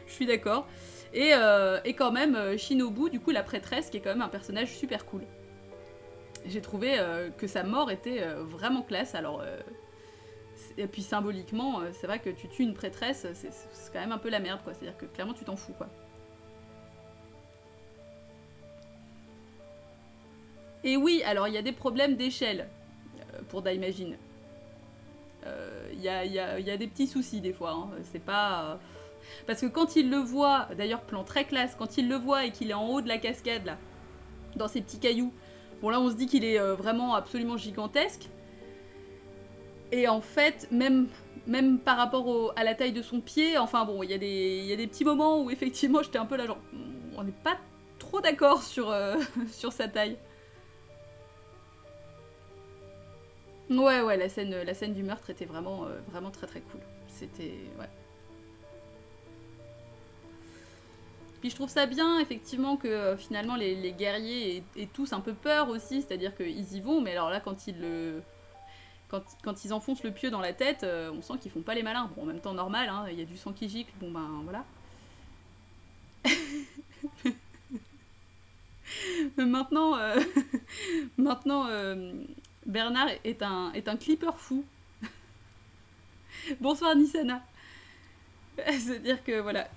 S1: Je suis d'accord. Et quand même, Shinobu, du coup, la prêtresse, qui est quand même un personnage super cool. J'ai trouvé que sa mort était vraiment classe, alors... et puis symboliquement, c'est vrai que tu tues une prêtresse, c'est quand même un peu la merde, quoi. C'est-à-dire que clairement, tu t'en fous, quoi. Et oui, alors il y a des problèmes d'échelle pour Daimajin. Il y a des petits soucis des fois, hein. C'est pas... Parce que quand il le voit, d'ailleurs plan très classe, quand il le voit et qu'il est en haut de la cascade, là, dans ses petits cailloux, bon là on se dit qu'il est vraiment absolument gigantesque. Et en fait, même par rapport à la taille de son pied, enfin bon, il y a des petits moments où effectivement j'étais un peu là genre... On n'est pas trop d'accord sur, sur sa taille. Ouais, la scène du meurtre était vraiment, vraiment très très cool. C'était... ouais. Puis je trouve ça bien, effectivement, que finalement les guerriers aient tous un peu peur aussi, c'est-à-dire qu'ils y vont, mais alors là, quand ils enfoncent le pieu dans la tête, on sent qu'ils font pas les malins. Bon, en même temps, normal, hein, y a du sang qui gicle, bon ben voilà. Maintenant, maintenant Bernard est un clipper fou. Bonsoir Nisana. C'est-à-dire que voilà.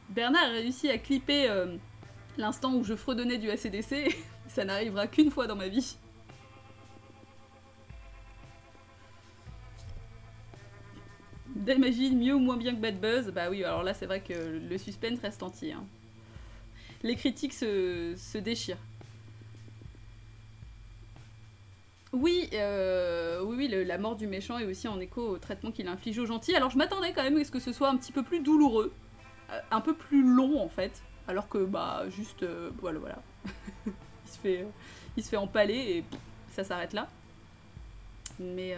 S1: Bernard a réussi à clipper l'instant où je fredonnais du ACDC. Ça n'arrivera qu'une fois dans ma vie. D'imagine mieux ou moins bien que Bad Buzz. Bah oui, alors là c'est vrai que le suspense reste entier. Hein. Les critiques se déchirent. Oui, la mort du méchant est aussi en écho au traitement qu'il inflige aux gentils. Alors je m'attendais quand même à ce que ce soit un petit peu plus douloureux, un peu plus long en fait, alors que bah juste voilà. il se fait empaler et pff, ça s'arrête là. Mais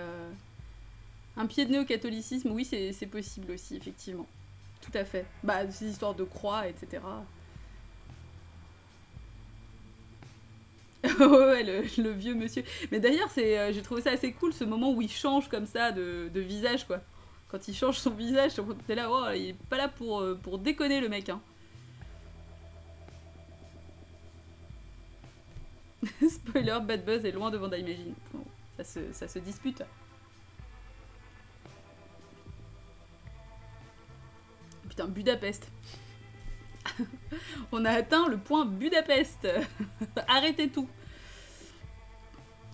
S1: un pied de nez au catholicisme, oui c'est possible aussi effectivement, tout à fait. Bah ces histoires de croix, etc. Ouais, le vieux monsieur. Mais d'ailleurs, j'ai trouvé ça assez cool ce moment où il change comme ça de visage, quoi. Quand il change son visage, t'es là, oh, il est pas là pour déconner le mec, hein. Spoiler, Bad Buzz est loin devant Daimajin. Bon, ça se dispute. Putain, Budapest. On a atteint le point Budapest. Arrêtez tout.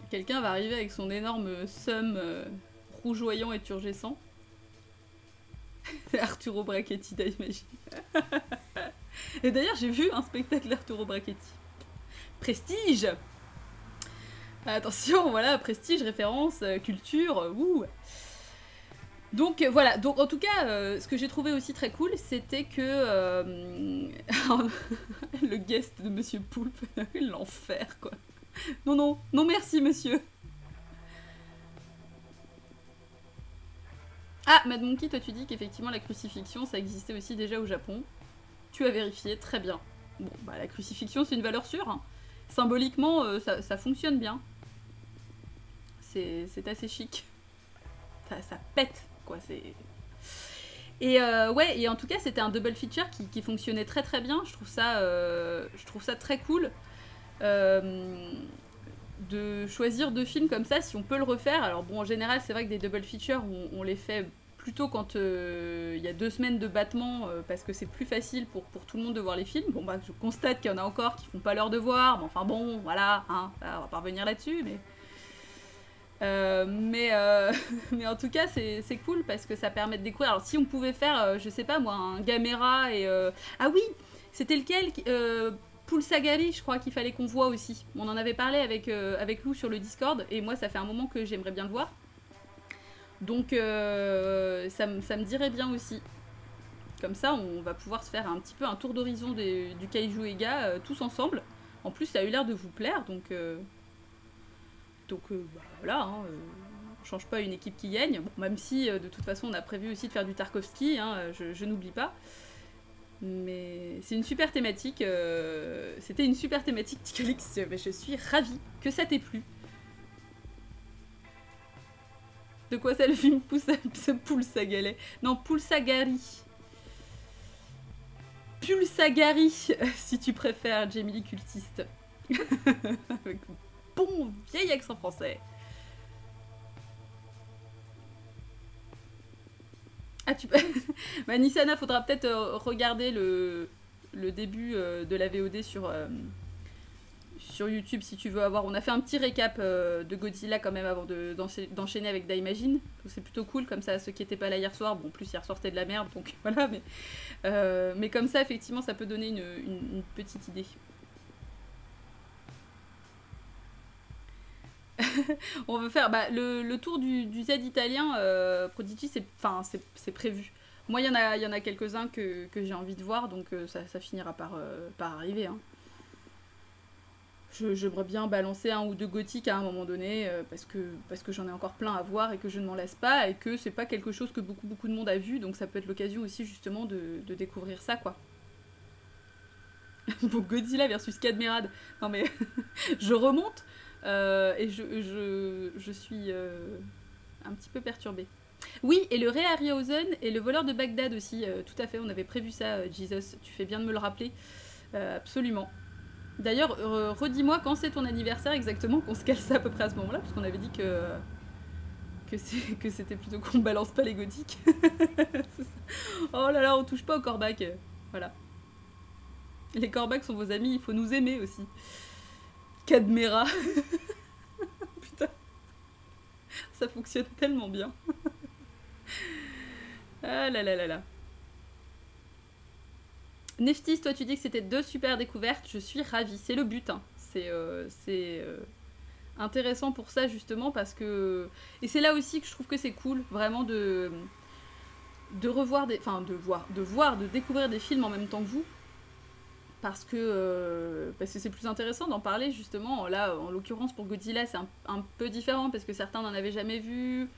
S1: Quelqu'un va arriver avec son énorme seum rougeoyant et turgescent. C'est Arturo Brachetti, j'imagine. Et d'ailleurs, j'ai vu un spectacle d'Arturo Brachetti. Prestige. Attention, voilà, prestige, référence, culture, ouh. Donc voilà, donc en tout cas, ce que j'ai trouvé aussi très cool, c'était que le guest de Monsieur Poulpe, l'enfer quoi. Non, non, non merci monsieur. Ah, Mad Monkey, toi tu dis qu'effectivement la crucifixion, ça existait aussi déjà au Japon. Tu as vérifié, très bien. Bon, bah la crucifixion, c'est une valeur sûre. Hein. Symboliquement, ça fonctionne bien. C'est assez chic. Ça pète, quoi. Et ouais, et en tout cas, c'était un double feature qui fonctionnait très très bien. Je trouve ça très cool. De choisir deux films comme ça, si on peut le refaire. Alors bon, en général, c'est vrai que des double features, on les fait plutôt quand il y a 2 semaines de battement, parce que c'est plus facile pour tout le monde de voir les films. Bon bah, je constate qu'il y en a encore qui font pas leur devoir, mais enfin bon, voilà, hein, on va pas revenir là-dessus, mais... mais en tout cas, c'est cool parce que ça permet de découvrir. Alors si on pouvait faire, je sais pas moi, un Gamera et... Ah oui, c'était lequel Pulsagari, je crois qu'il fallait qu'on voit aussi. On en avait parlé avec Lou sur le Discord, et moi ça fait un moment que j'aimerais bien le voir. Donc ça me dirait bien aussi. Comme ça, on va pouvoir se faire un petit peu un tour d'horizon du Kaiju Ega tous ensemble. En plus, ça a eu l'air de vous plaire, donc bah, voilà, hein, on change pas une équipe qui gagne. Bon, même si de toute façon on a prévu aussi de faire du Tarkovsky, hein, je n'oublie pas. Mais c'est une super thématique. C'était une super thématique, Ticalix. Je suis ravie que ça t'ait plu. De quoi c'est le film Pulsagari? Non, Pulsagari. Pulsagari, si tu préfères, Jamie Cultiste. Avec bon vieil accent français. Ah, tu peux. Bah, Nissana, faudra peut-être regarder le début de la VOD sur YouTube si tu veux avoir. On a fait un petit récap de Godzilla quand même avant d'enchaîner avec Daimajin. C'est plutôt cool, comme ça, ceux qui n'étaient pas là hier soir. Bon, en plus, hier soir c'était de la merde, donc voilà. Mais comme ça, effectivement, ça peut donner une petite idée. On veut faire le tour du Z italien. Prodigy, c'est prévu. Moi, il y en a quelques-uns que j'ai envie de voir, donc ça finira par arriver. Hein. J'aimerais bien balancer un ou deux gothiques à un moment donné, parce que j'en ai encore plein à voir et que je ne m'en lasse pas, et que c'est pas quelque chose que beaucoup de monde a vu, donc ça peut être l'occasion aussi justement de découvrir ça, quoi. Bon, Godzilla versus Cadmerade. Non mais, je remonte, et je suis un petit peu perturbée. Oui, et le Ray Harryhausen et le voleur de Bagdad aussi, tout à fait, on avait prévu ça, Jesus, tu fais bien de me le rappeler, absolument. D'ailleurs, redis-moi quand c'est ton anniversaire exactement, qu'on se cale ça à peu près à ce moment-là, parce qu'on avait dit que c'était plutôt qu'on balance pas les gothiques. Oh là là, on touche pas aux corbacs, voilà. Les corbacs sont vos amis, il faut nous aimer aussi. Cadmera. Putain. Ça fonctionne tellement bien. Ah là là là là. Neftis, toi tu dis que c'était 2 super découvertes, je suis ravie, c'est le but. Hein. C'est intéressant pour ça justement parce que... Et c'est là aussi que je trouve que c'est cool, vraiment de revoir des... Enfin, de découvrir des films en même temps que vous. Parce que c'est plus intéressant d'en parler justement. Là, en l'occurrence pour Godzilla, c'est un peu différent parce que certains n'en avaient jamais vu,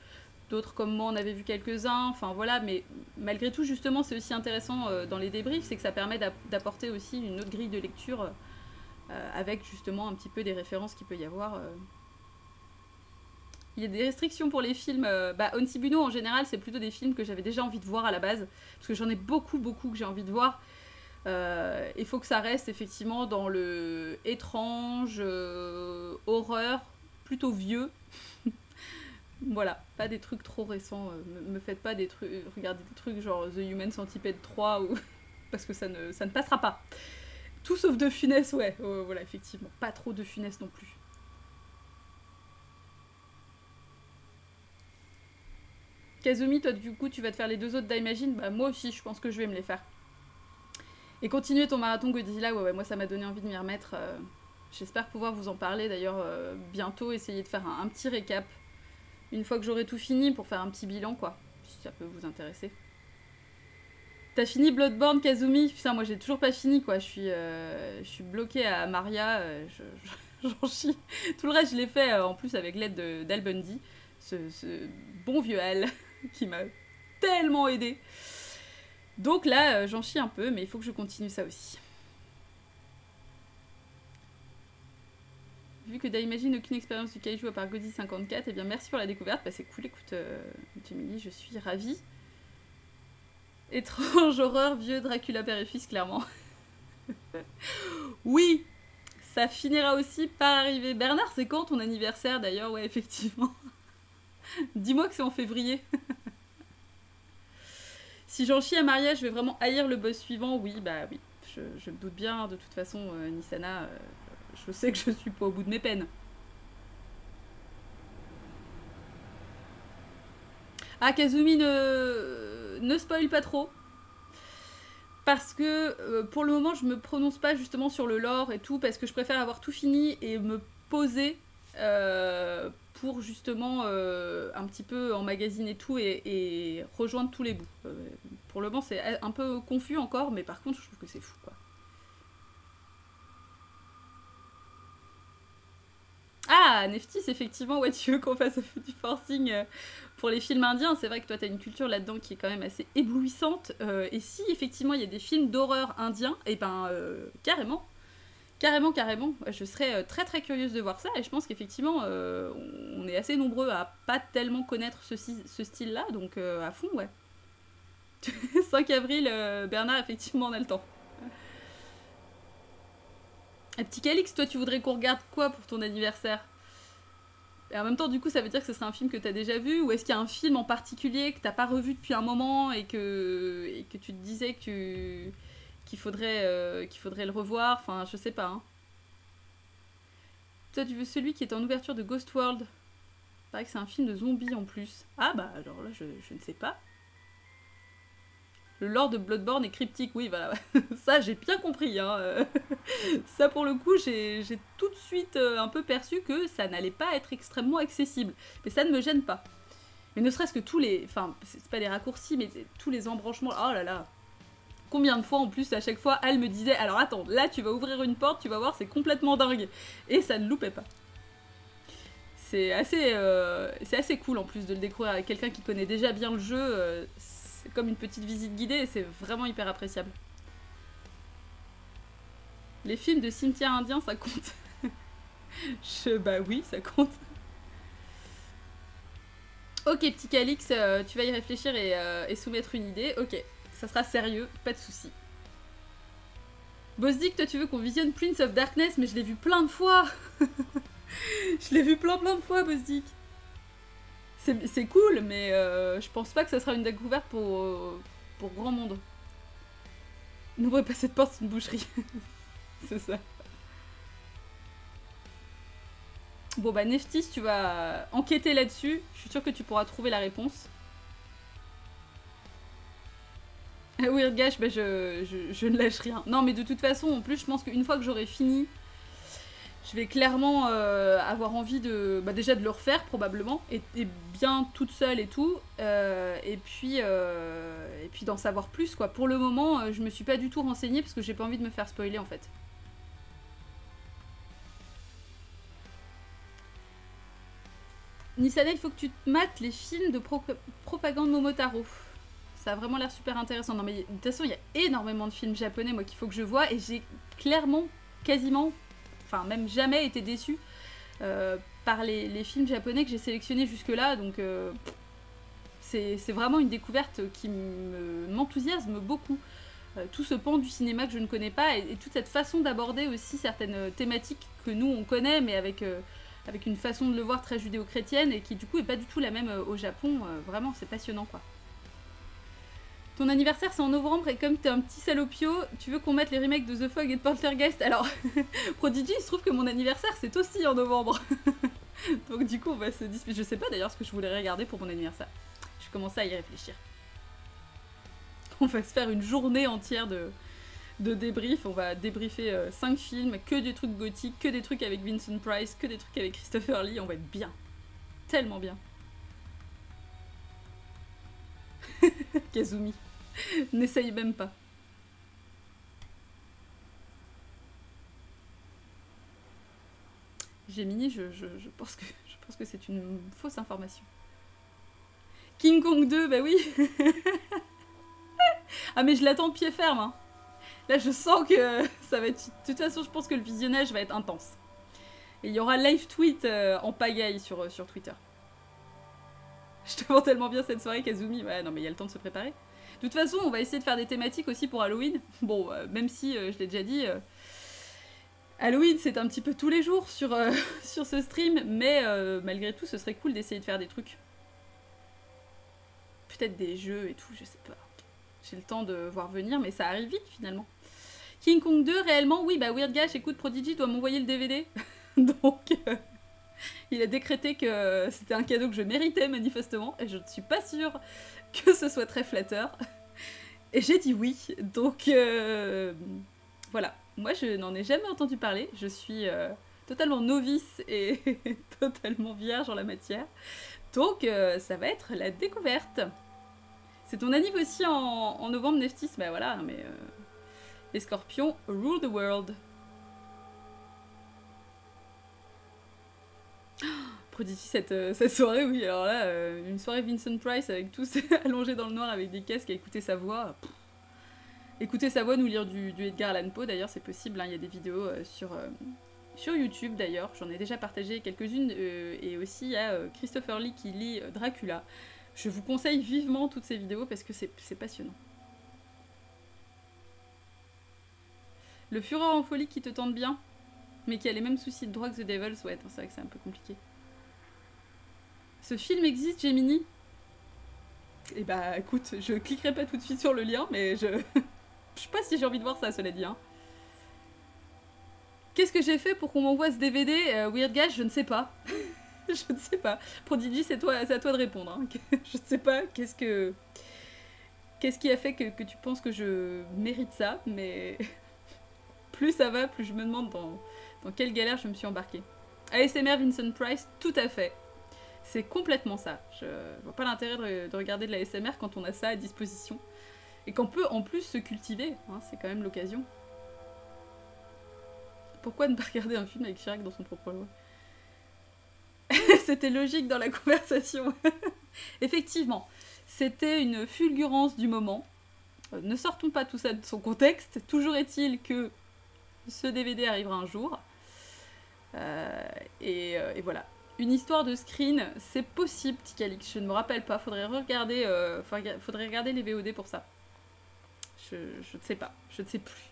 S1: d'autres comme moi en avaient vu quelques-uns, enfin voilà, mais malgré tout justement c'est aussi intéressant dans les débriefs, c'est que ça permet d'apporter aussi une autre grille de lecture avec justement un petit peu des références qu'il peut y avoir. Il y a des restrictions pour les films. Onsibuno en général c'est plutôt des films que j'avais déjà envie de voir à la base, parce que j'en ai beaucoup que j'ai envie de voir. Il faut que ça reste effectivement dans le étrange, horreur, plutôt vieux. Voilà, pas des trucs trop récents. Me faites pas des trucs, regardez des trucs genre The Human Centipede 3 ou parce que ça ne passera pas. Tout sauf De Funès, ouais, voilà, effectivement, pas trop De Funès non plus. Kazumi, toi du coup tu vas te faire les 2 autres d'Imagine, bah moi aussi je pense que je vais me les faire. Et continuez ton marathon Godzilla, ouais, moi ça m'a donné envie de m'y remettre. J'espère pouvoir vous en parler d'ailleurs bientôt, essayer de faire un petit récap. Une fois que j'aurai tout fini pour faire un petit bilan, quoi. Si ça peut vous intéresser. T'as fini Bloodborne, Kazumi? Putain, moi j'ai toujours pas fini, quoi. Je suis bloquée à Maria. J'en chie. Tout le reste, je l'ai fait en plus avec l'aide d'Al Bundy. Ce bon vieux Al qui m'a tellement aidé. Donc là, j'en chie un peu, mais il faut que je continue ça aussi. Vu que d'imagine aucune expérience du kaiju à part Godzilla 54, eh bien merci pour la découverte. Bah c'est cool, écoute, Jamie, je suis ravie. Étrange horreur, vieux Dracula père et fils, clairement. Oui, ça finira aussi par arriver. Bernard, c'est quand ton anniversaire d'ailleurs? Ouais, effectivement. Dis-moi que c'est en février. Si j'en chie à Maria, je vais vraiment haïr le boss suivant. Oui, bah oui. Je me doute bien, de toute façon, Nisana, je sais que je suis pas au bout de mes peines. Ah, Kazumi, ne spoil pas trop. Parce que pour le moment, je me prononce pas justement sur le lore et tout, parce que je préfère avoir tout fini et me poser pour justement un petit peu emmagasiner tout et rejoindre tous les bouts. Pour le moment, c'est un peu confus encore, mais par contre, je trouve que c'est fou, quoi. Ah, Neftis, effectivement, ouais, tu veux qu'on fasse du forcing pour les films indiens. C'est vrai que toi, t'as une culture là-dedans qui est quand même assez éblouissante. Et si, effectivement, il y a des films d'horreur indiens, et ben, carrément. Carrément, je serais très très curieuse de voir ça, et je pense qu'effectivement, on est assez nombreux à pas tellement connaître ce style-là, donc à fond, ouais. 5 avril, Bernard, effectivement, on a le temps. Et petit Calix, toi, tu voudrais qu'on regarde quoi pour ton anniversaire? Et en même temps, du coup, ça veut dire que ce serait un film que t'as déjà vu, ou est-ce qu'il y a un film en particulier que t'as pas revu depuis un moment et que tu te disais qu'il faudrait le revoir? Enfin, je sais pas. Hein. Toi, tu veux celui qui est en ouverture de Ghost World? Il paraît que c'est un film de zombies en plus. Ah bah, alors là, je ne sais pas. Le lore de Bloodborne est cryptique, oui, voilà. Ça, j'ai bien compris. Hein. Ça, pour le coup, j'ai tout de suite un peu perçu que ça n'allait pas être extrêmement accessible. Mais ça ne me gêne pas. Mais ne serait-ce que tous les... Enfin, c'est pas des raccourcis, mais tous les embranchements... Oh là là. Combien de fois, en plus, à chaque fois, elle me disait « Alors attends, là, tu vas ouvrir une porte, tu vas voir, c'est complètement dingue. » Et ça ne loupait pas. C'est assez cool, en plus, de le découvrir avec quelqu'un qui connaît déjà bien le jeu. C'est comme une petite visite guidée et c'est vraiment hyper appréciable. Les films de cimetière indien, ça compte. Bah oui, ça compte. Ok, petit Calix, tu vas y réfléchir et soumettre une idée. Ok, ça sera sérieux, pas de soucis. Bosdick, toi tu veux qu'on visionne Prince of Darkness, mais je l'ai vu plein de fois. Je l'ai vu plein de fois, Bosdick. C'est cool, mais je pense pas que ça sera une découverte pour grand monde. N'ouvrez pas cette porte, c'est une boucherie. C'est ça. Bon bah Neftis, tu vas enquêter là-dessus. Je suis sûre que tu pourras trouver la réponse. Weird Gash, bah je ne lâche rien. Non mais de toute façon, en plus je pense qu'une fois que j'aurai fini, je vais clairement avoir envie de... Bah déjà de le refaire probablement, et bien toute seule et tout, et puis d'en savoir plus quoi. Pour le moment, je me suis pas du tout renseignée parce que j'ai pas envie de me faire spoiler en fait. Nisana, il faut que tu te mates les films de propagande Momotaro. Ça a vraiment l'air super intéressant. Non mais de toute façon, il y a énormément de films japonais moi qu'il faut que je voie, et j'ai clairement, quasiment... Enfin, même jamais été déçue par les films japonais que j'ai sélectionnés jusque-là. Donc, c'est vraiment une découverte qui m'enthousiasme beaucoup. Tout ce pan du cinéma que je ne connais pas et toute cette façon d'aborder aussi certaines thématiques que nous, on connaît, mais avec une façon de le voir très judéo-chrétienne et qui, du coup, est pas du tout la même au Japon. Vraiment, c'est passionnant, quoi. Ton anniversaire c'est en novembre et comme t'es un petit salopio, tu veux qu'on mette les remakes de The Fog et de Poltergeist. Alors, Prodigy, il se trouve que mon anniversaire c'est aussi en novembre. Donc du coup on va se disputer. Je sais pas d'ailleurs ce que je voulais regarder pour mon anniversaire. Je commençais à y réfléchir. On va se faire une journée entière de de débrief. On va débriefer 5 films, que des trucs gothiques, que des trucs avec Vincent Price, que des trucs avec Christopher Lee. On va être bien. Tellement bien. Kazumi. N'essaye même pas. Gemini, je pense que c'est une fausse information. King Kong 2, bah oui. Ah mais je l'attends de pied ferme. Hein. Là je sens que ça va être... De toute façon je pense que le visionnage va être intense. Et il y aura live tweet en pagaille sur Twitter. Je te vends tellement bien cette soirée, Kazumi. Ouais non mais il y a le temps de se préparer. De toute façon on va essayer de faire des thématiques aussi pour Halloween. Bon, même si je l'ai déjà dit... Halloween, c'est un petit peu tous les jours sur ce stream, mais malgré tout, ce serait cool d'essayer de faire des trucs. Peut-être des jeux et tout, je sais pas. J'ai le temps de voir venir, mais ça arrive vite finalement. King Kong 2, réellement, oui, bah Weird Gash, écoute, Prodigy doit m'envoyer le DVD. Donc, il a décrété que c'était un cadeau que je méritais manifestement, et je ne suis pas sûre que ce soit très flatteur. Et j'ai dit oui, donc voilà. Moi, je n'en ai jamais entendu parler. Je suis totalement novice et totalement vierge en la matière. Donc, ça va être la découverte. C'est ton anniv aussi en novembre, Neftis. Bah voilà, mais les scorpions rule the world. Prodigy, cette soirée, oui. Alors là, une soirée Vincent Price avec tous allongés dans le noir avec des casques à écouter sa voix. Écouter sa voix, nous lire du Edgar Allan Poe, d'ailleurs, c'est possible. Hein, il y a des vidéos sur YouTube, d'ailleurs. J'en ai déjà partagé quelques-unes. Et aussi, il y a Christopher Lee qui lit Dracula. Je vous conseille vivement toutes ces vidéos parce que c'est passionnant. Le Fureur en folie qui te tente bien, mais qui a les mêmes soucis de drogue que The Devils. Ouais, c'est vrai que c'est un peu compliqué. Ce film existe, Gemini? Eh bah, écoute, je cliquerai pas tout de suite sur le lien, mais je... Je sais pas si j'ai envie de voir ça, cela dit. Hein. Qu'est-ce que j'ai fait pour qu'on m'envoie ce DVD Weird Gash, je ne sais pas. Je ne sais pas. Prodigy, c'est à toi de répondre. Hein. Je ne sais pas qu'est-ce qui a fait que tu penses que je mérite ça, mais plus ça va, plus je me demande dans quelle galère je me suis embarquée. ASMR Vincent Price, tout à fait. C'est complètement ça. Je vois pas l'intérêt de regarder de la ASMR quand on a ça à disposition. Et qu'on peut en plus se cultiver, hein, c'est quand même l'occasion. Pourquoi ne pas regarder un film avec Chirac dans son propre loi? C'était logique dans la conversation. Effectivement, c'était une fulgurance du moment. Ne sortons pas tout ça de son contexte. Toujours est-il que ce DVD arrivera un jour. Et voilà. Une histoire de screen, c'est possible, Tikalix. Je ne me rappelle pas. Faudrait regarder les VOD pour ça. Je ne sais pas, je ne sais plus.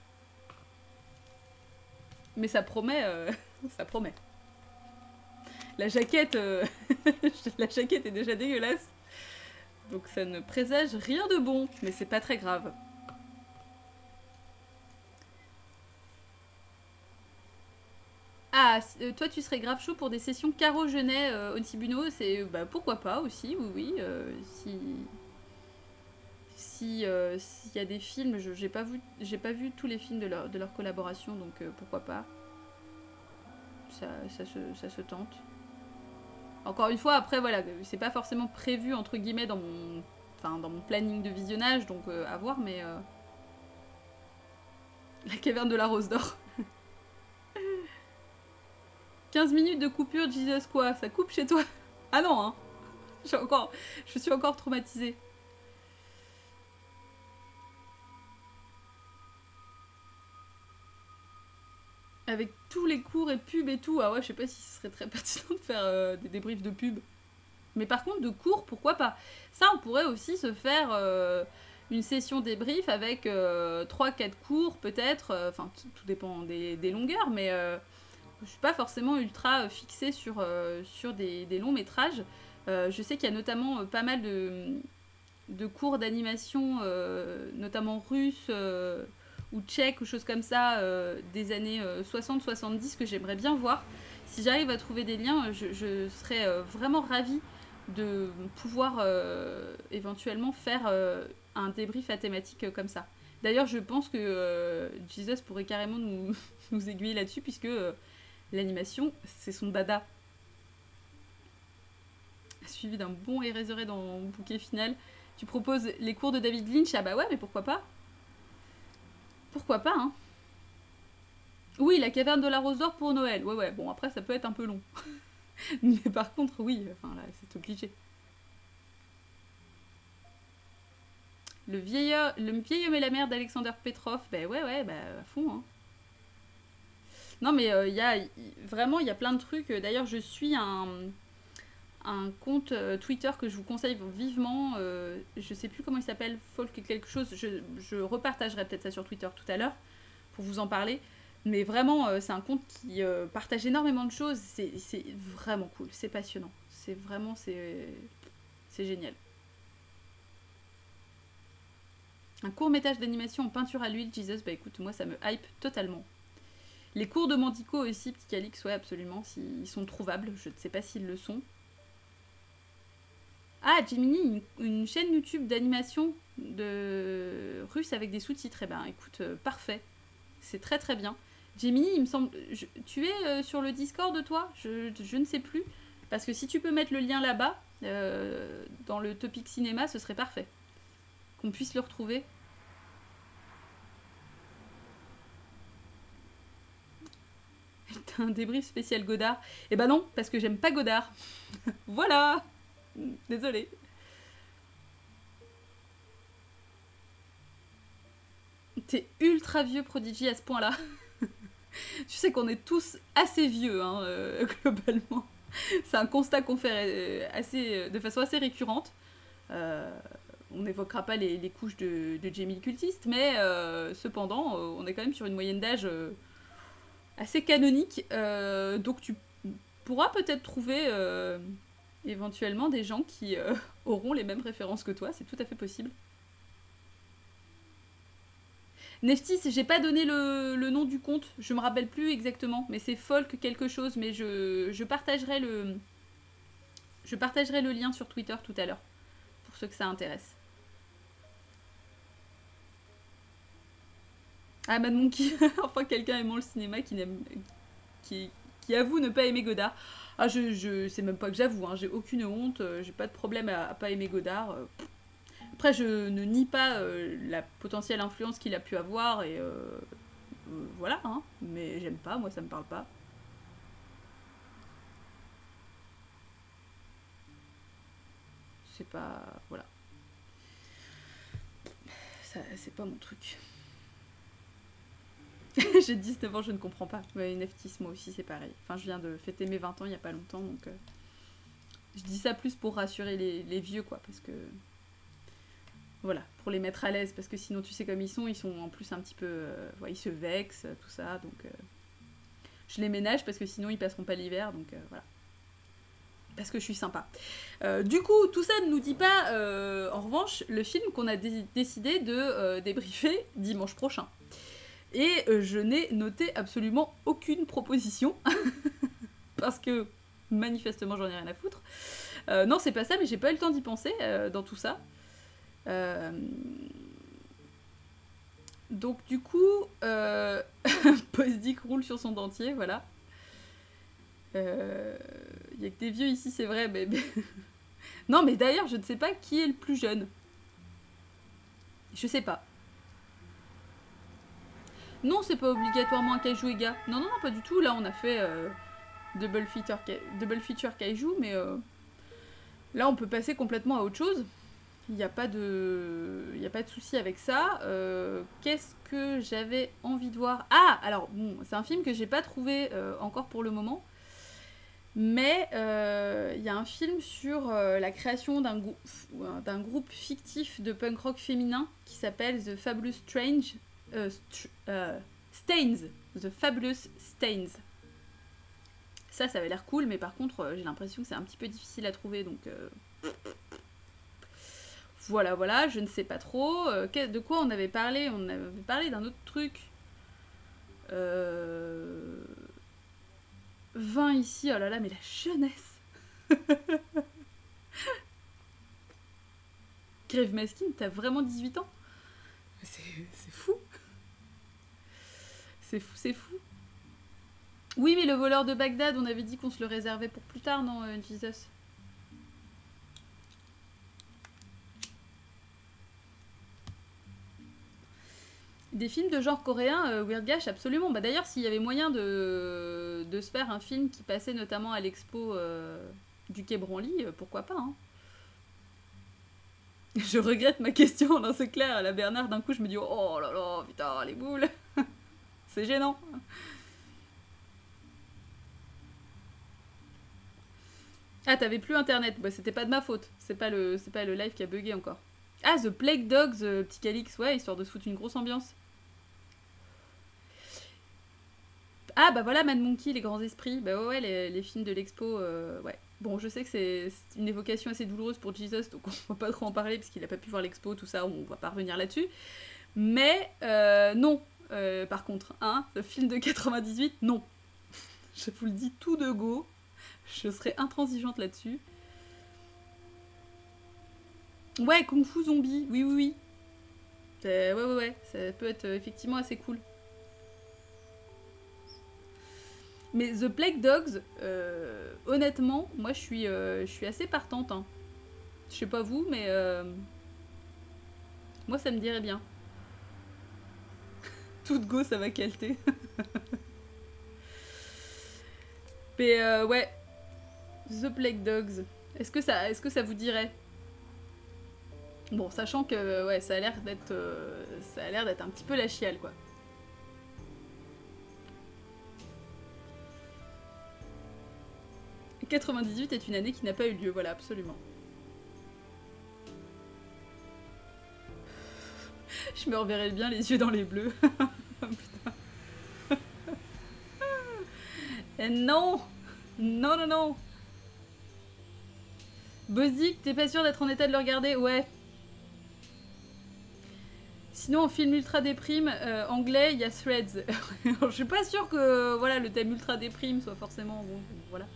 S1: Mais ça promet, ça promet. La jaquette, la jaquette est déjà dégueulasse. Donc ça ne présage rien de bon, mais c'est pas très grave. Ah, toi tu serais grave chaud pour des sessions Caro Genet Ontibuno, c'est bah, pourquoi pas aussi, oui, s'il y a des films, j'ai pas vu tous les films de leur collaboration, donc pourquoi pas. Ça se tente. Encore une fois, après voilà, c'est pas forcément prévu entre guillemets dans mon planning de visionnage, donc à voir, mais la caverne de la Rose d'Or. 15 minutes de coupure, Jesus quoi, ça coupe chez toi? Ah non, hein. Je suis encore traumatisée. Avec tous les cours et pubs et tout, ah ouais, je sais pas si ce serait très pertinent de faire des débriefs de pubs. Mais par contre, de cours, pourquoi pas? Ça, on pourrait aussi se faire une session débrief avec 3-4 cours, peut-être. Enfin, tout dépend des longueurs, mais je suis pas forcément ultra fixée sur des longs métrages. Je sais qu'il y a notamment pas mal de cours d'animation, notamment russes ou tchèques ou choses comme ça, des années 60-70 que j'aimerais bien voir. Si j'arrive à trouver des liens, je serais vraiment ravie de pouvoir éventuellement faire un débrief à thématique comme ça. D'ailleurs, je pense que Jesus pourrait carrément nous aiguiller là-dessus, puisque l'animation, c'est son dada. Suivi d'un bon Eraserhead dans le bouquet final. Tu proposes les cours de David Lynch? Ah bah ouais, mais pourquoi pas? Pourquoi pas, hein? Oui, la caverne de la Rose d'Or pour Noël. Ouais, bon, après, ça peut être un peu long. Mais par contre, oui, enfin là, c'est obligé. Le vieil homme et la mère d'Alexander Petrov, bah ouais, bah à fond, hein. Non, mais vraiment, il y a plein de trucs. D'ailleurs, je suis un compte Twitter que je vous conseille vivement. Je sais plus comment il s'appelle, Folk quelque chose. Je repartagerai peut-être ça sur Twitter tout à l'heure pour vous en parler. Mais vraiment, c'est un compte qui partage énormément de choses. C'est vraiment cool, c'est passionnant. C'est génial. Un court métrage d'animation en peinture à l'huile, Jesus, bah écoute, moi ça me hype totalement. Les cours de Mandico aussi, Petit Calix, ouais, absolument, s'ils sont trouvables. Je ne sais pas s'ils le sont. Ah, Jiminy, une chaîne YouTube d'animation de russe avec des sous-titres. Eh ben, écoute, parfait. C'est très très bien. Jiminy, il me semble... tu es sur le Discord, toi? Je ne sais plus. Parce que si tu peux mettre le lien là-bas, dans le topic cinéma, ce serait parfait. Qu'on puisse le retrouver. Un débrief spécial Godard. Eh ben non, parce que j'aime pas Godard. Voilà. Désolée. T'es ultra vieux, Prodigy, à ce point-là. Tu sais qu'on est tous assez vieux, hein, globalement. C'est un constat qu'on fait de façon assez récurrente. On n'évoquera pas les couches de Jamie le cultiste, mais cependant, on est quand même sur une moyenne d'âge assez canonique. Donc tu pourras peut-être trouver éventuellement des gens qui auront les mêmes références que toi, c'est tout à fait possible. Neftis, j'ai pas donné le nom du compte, je me rappelle plus exactement, mais c'est folk quelque chose, mais je partagerai le lien sur Twitter tout à l'heure, pour ceux que ça intéresse. Ah, Mad Monkey, enfin quelqu'un aimant le cinéma qui avoue ne pas aimer Godard. Ah, c'est même pas que j'avoue, hein, j'ai aucune honte, j'ai pas de problème à pas aimer Godard. Après, je ne nie pas la potentielle influence qu'il a pu avoir, et voilà, hein, mais j'aime pas, moi ça me parle pas. C'est pas... voilà. C'est pas mon truc. J'ai 19 ans, je ne comprends pas. Ouais, Neftis, moi aussi, c'est pareil. Enfin, je viens de fêter mes 20 ans il y a pas longtemps, donc... je dis ça plus pour rassurer les vieux, quoi, parce que... voilà, pour les mettre à l'aise, parce que sinon, tu sais comme ils sont en plus un petit peu... ouais, ils se vexent, tout ça, donc... je les ménage, parce que sinon, ils passeront pas l'hiver, donc voilà. Parce que je suis sympa. Du coup, tout ça ne nous dit pas, en revanche, le film qu'on a décidé de débriefer dimanche prochain. Et je n'ai noté absolument aucune proposition. Parce que, manifestement, j'en ai rien à foutre. Non, c'est pas ça, mais j'ai pas eu le temps d'y penser dans tout ça. Donc, du coup, Postdick roule sur son dentier, voilà. Il y a que des vieux ici, c'est vrai, mais... non, mais d'ailleurs, je ne sais pas qui est le plus jeune. Je sais pas. Non, c'est pas obligatoirement un kaiju et gars. Non, pas du tout. Là, on a fait double feature kaiju, mais là, on peut passer complètement à autre chose. Il n'y a pas de souci avec ça. Qu'est-ce que j'avais envie de voir? Ah, alors, bon, c'est un film que j'ai pas trouvé encore pour le moment. Mais il y a un film sur la création d'un groupe fictif de punk rock féminin qui s'appelle The Fabulous Stains. The Fabulous Stains. Ça avait l'air cool, mais par contre, j'ai l'impression que c'est un petit peu difficile à trouver, donc... voilà, je ne sais pas trop. De quoi on avait parlé? On avait parlé d'un autre truc. 20 ici, oh là là, mais la jeunesse. Grave Maskin, t'as vraiment 18 ans? C'est fou. C'est fou, c'est fou. Oui, mais le voleur de Bagdad, on avait dit qu'on se le réservait pour plus tard, non, Jesus? Des films de genre coréen, Weird Gash, absolument. Bah, d'ailleurs, s'il y avait moyen de se faire un film qui passait notamment à l'expo du Quai Branly, pourquoi pas, hein. Je regrette ma question, non, c'est clair. La Bernard, d'un coup, je me dis, oh là là, putain, les boules. C'est gênant. Ah, t'avais plus internet. Bah, c'était pas de ma faute. C'est pas le live qui a bugué encore. Ah, The Plague Dogs, petit Calix, ouais, histoire de se foutre une grosse ambiance. Ah, bah voilà, Mad Monkey, les grands esprits. Bah ouais, les films de l'expo, ouais. Bon, je sais que c'est une évocation assez douloureuse pour Jesus, donc on va pas trop en parler parce qu'il a pas pu voir l'expo, tout ça, on va pas revenir là-dessus. Mais non, par contre, hein, le film de 98, non. Je vous le dis tout de go, je serai intransigeante là-dessus. Ouais, Kung Fu Zombie, oui, oui, oui. Ouais, ça peut être effectivement assez cool. Mais The Plague Dogs, honnêtement, moi je suis assez partante. Hein. Je sais pas vous, mais moi ça me dirait bien. Tout de go, ça va calter. Mais ouais, The Plague Dogs. Est-ce que ça vous dirait? Bon, sachant que ouais, ça a l'air d'être un petit peu la chiale, quoi. « 98 est une année qui n'a pas eu lieu, voilà, absolument. » Je me reverrai bien les yeux dans les bleus. Putain. Et non. Non, non, non. Bozik, t'es pas sûr d'être en état de le regarder? Ouais. Sinon, en film ultra déprime, anglais, il y a Threads. Je suis pas sûre que voilà, le thème ultra déprime soit forcément bon. Voilà.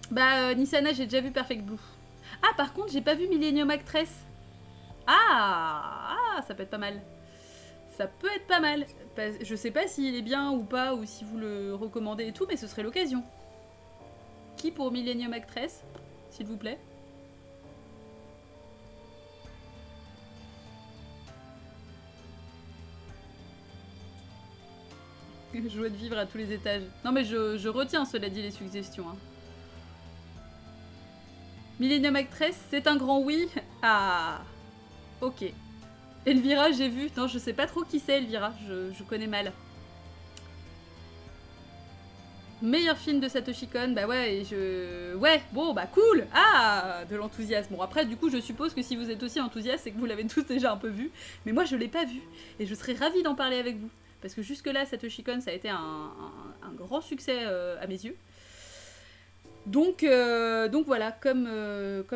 S1: Bah, Nissana, j'ai déjà vu Perfect Blue. Ah, par contre, j'ai pas vu Millennium Actress. Ah, ça peut être pas mal. Ça peut être pas mal. Je sais pas s'il est bien ou pas, ou si vous le recommandez et tout, mais ce serait l'occasion. Qui pour Millennium Actress, s'il vous plaît? Joie de vivre à tous les étages. Non mais je retiens, cela dit, les suggestions. Hein. Millennium Actress, c'est un grand oui. Ah, ok. Elvira, j'ai vu. Non, je sais pas trop qui c'est, Elvira. Je connais mal. Meilleur film de Satoshi Kon, bah ouais, ouais, bon, bah cool. Ah, de l'enthousiasme. Bon, après, du coup, je suppose que si vous êtes aussi enthousiaste, c'est que vous l'avez tous déjà un peu vu. Mais moi, je l'ai pas vu. Et je serais ravie d'en parler avec vous. Parce que jusque-là, Satoshi Kon, ça a été un grand succès à mes yeux. Donc voilà, comme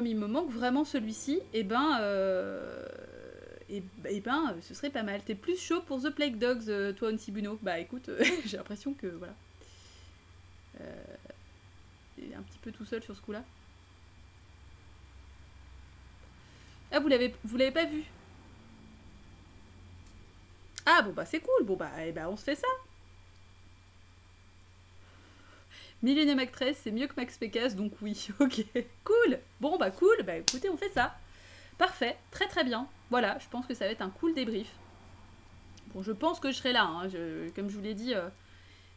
S1: il me manque vraiment celui-ci, et ben, ce serait pas mal. T'es plus chaud pour The Plague Dogs, toi, Onsibuno? Bah écoute, j'ai l'impression que voilà. Il est un petit peu tout seul sur ce coup-là. Ah, vous l'avez pas vu? Ah bon bah c'est cool, bon bah on se fait ça. Millennium Actress, c'est mieux que Max Pécasse, donc oui, ok, cool. Bon bah cool, bah écoutez, on fait ça. Parfait, très très bien. Voilà, je pense que ça va être un cool débrief. Bon, je pense que je serai là, hein. Comme je vous l'ai dit,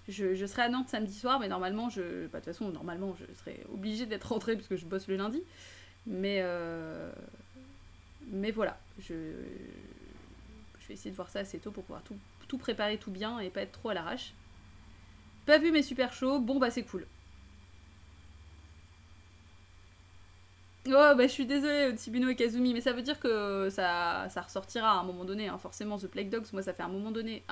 S1: je serai à Nantes samedi soir, mais normalement, bah, de toute façon, normalement, je serai obligée d'être rentrée parce que je bosse le lundi. Mais voilà, je vais essayer de voir ça assez tôt pour pouvoir tout préparer tout bien et pas être trop à l'arrache. Pas vu mais super chaud, bon bah c'est cool. Oh bah je suis désolée Tsibino et Kazumi, mais ça veut dire que ça ressortira à un moment donné, hein. Forcément The Plague Dogs, moi ça fait un moment donné,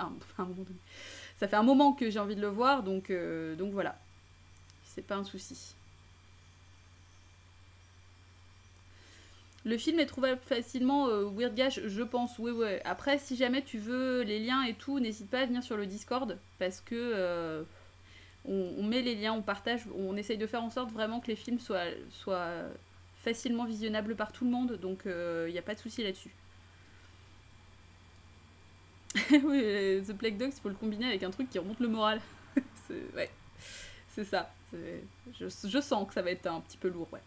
S1: ça fait un moment que j'ai envie de le voir, donc voilà, c'est pas un souci. Le film est trouvable facilement, Weird Gash, je pense, ouais. Après, si jamais tu veux les liens et tout, n'hésite pas à venir sur le Discord, parce que on met les liens, on partage, on essaye de faire en sorte vraiment que les films soient facilement visionnables par tout le monde, donc il n'y a pas de souci là-dessus. Oui, The Plague Dogs, il faut le combiner avec un truc qui remonte le moral. Ouais, c'est ça. Je sens que ça va être un petit peu lourd, ouais.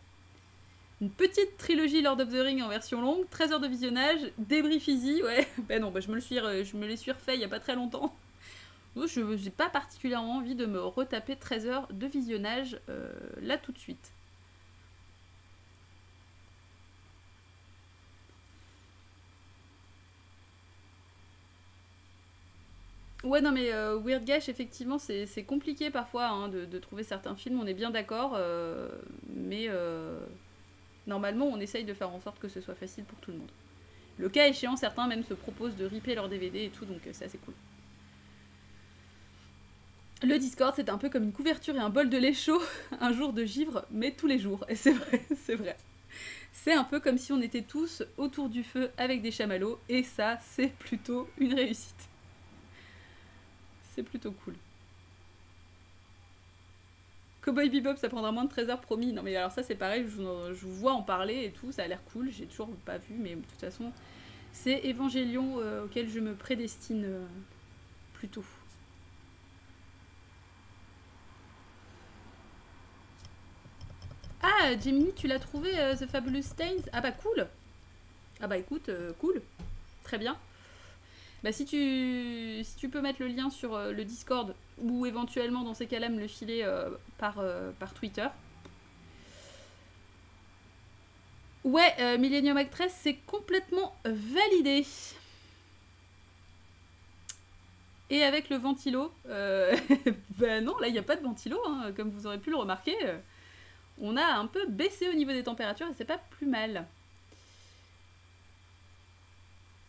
S1: Une petite trilogie Lord of the Rings en version longue, 13 heures de visionnage, débrief easy, ouais. Ben non, je me les suis refait il y a pas très longtemps. Je n'ai pas particulièrement envie de me retaper 13 heures de visionnage là tout de suite. Ouais, non, mais Weird Gash, effectivement, c'est compliqué parfois hein, de trouver certains films, on est bien d'accord, mais normalement, on essaye de faire en sorte que ce soit facile pour tout le monde. Le cas échéant, certains même se proposent de ripper leur DVD et tout, donc c'est assez cool. Le Discord, c'est un peu comme une couverture et un bol de lait chaud, un jour de givre, mais tous les jours. Et c'est vrai, c'est vrai. C'est un peu comme si on était tous autour du feu avec des chamallows, et ça, c'est plutôt une réussite. C'est plutôt cool. Cowboy Bebop, ça prendra moins de 13 heures promis. Non mais alors ça c'est pareil, je vous vois en parler et tout, ça a l'air cool, j'ai toujours pas vu, mais de toute façon, c'est Evangelion auquel je me prédestine plutôt. Ah, Gemini, tu l'as trouvé, The Fabulous Tales? Ah bah cool. Ah bah écoute, cool. Très bien. Bah si tu peux mettre le lien sur le Discord, ou éventuellement dans ces cas-là me le filer par Twitter. Ouais, Millennium Actress, c'est complètement validé. Et avec le ventilo, bah non, là il n'y a pas de ventilo, hein, comme vous aurez pu le remarquer. On a un peu baissé au niveau des températures et c'est pas plus mal.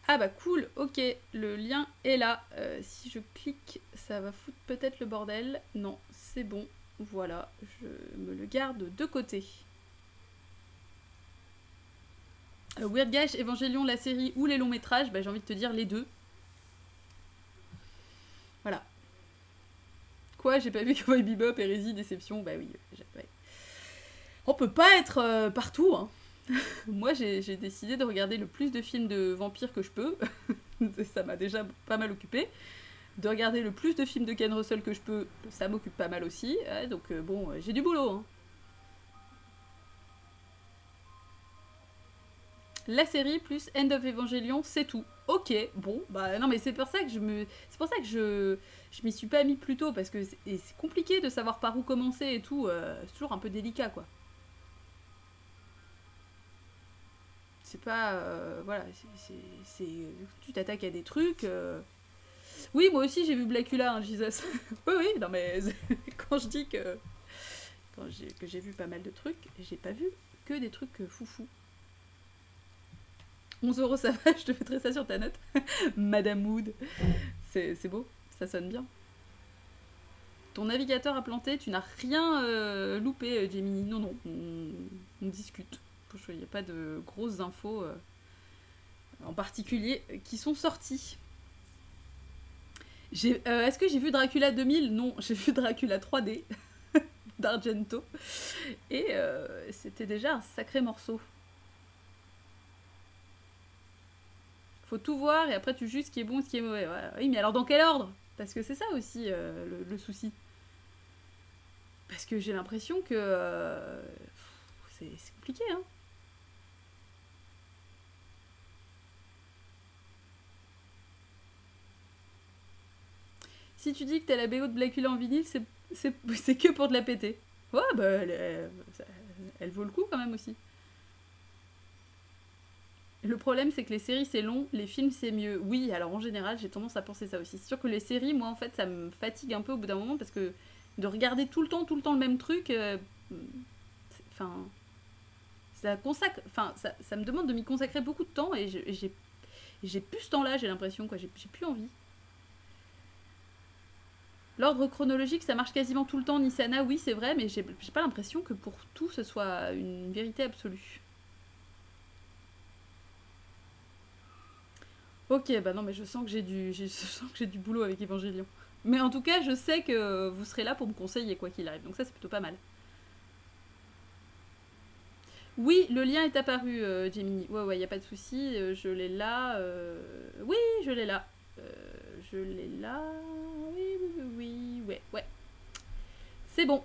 S1: Ah bah cool, ok, le lien est là. Si je clique, ça va foutre peut-être le bordel. Non, c'est bon, voilà, je me le garde de côté. Weird Gash, Evangelion, la série ou les longs métrages, bah j'ai envie de te dire les deux. Voilà. Quoi, j'ai pas vu Cowboy Bebop, Hérésie, Déception, bah oui, ouais. On peut pas être partout, hein. Moi, j'ai décidé de regarder le plus de films de vampires que je peux. Ça m'a déjà pas mal occupé. De regarder le plus de films de Ken Russell que je peux, ça m'occupe pas mal aussi. Ouais, donc bon, j'ai du boulot. Hein. La série plus End of Evangelion, c'est tout. Ok, bon, bah non mais c'est pour ça que je m'y suis pas mis plus tôt parce que c'est compliqué de savoir par où commencer et tout. C'est toujours un peu délicat quoi. C'est pas voilà, tu t'attaques à des trucs. Oui, moi aussi j'ai vu Blackula, hein, Jesus. Oui, oui, non mais quand je dis que j'ai vu pas mal de trucs, j'ai pas vu que des trucs foufou. 11 € ça va, je te mettrai ça sur ta note. Madame Wood. C'est beau, ça sonne bien. Ton navigateur a planté, tu n'as rien loupé, Gemini. Non, non, on discute. Il n'y a pas de grosses infos en particulier qui sont sorties. Est-ce que j'ai vu Dracula 2000? Non, j'ai vu Dracula 3D d'Argento. Et c'était déjà un sacré morceau. Faut tout voir et après tu juges ce qui est bon et ce qui est mauvais. Ouais. Oui, mais alors dans quel ordre? Parce que c'est ça aussi le souci. Parce que j'ai l'impression que c'est compliqué, hein. Si tu dis que t'as la BO de Blackula en vinyle, c'est que pour te la péter. Ouais, bah elle vaut le coup quand même aussi. Le problème, c'est que les séries c'est long, les films c'est mieux. Oui, alors en général, j'ai tendance à penser ça aussi. C'est sûr que les séries, moi en fait, ça me fatigue un peu au bout d'un moment parce que de regarder tout le temps le même truc, enfin, ça me demande de m'y consacrer beaucoup de temps et j'ai plus ce temps-là, j'ai l'impression, quoi. J'ai plus envie. L'ordre chronologique, ça marche quasiment tout le temps, Nisana, oui, c'est vrai, mais j'ai pas l'impression que pour tout, ce soit une vérité absolue. Ok, bah non, mais je sens que je sens que j'ai du boulot avec Evangelion. Mais en tout cas, je sais que vous serez là pour me conseiller quoi qu'il arrive, donc ça c'est plutôt pas mal. Oui, le lien est apparu, Gemini. Ouais, ouais, y a pas de souci, je l'ai là. Oui, je l'ai là. Je l'ai là. Oui, oui, oui, oui. Ouais, ouais. C'est bon.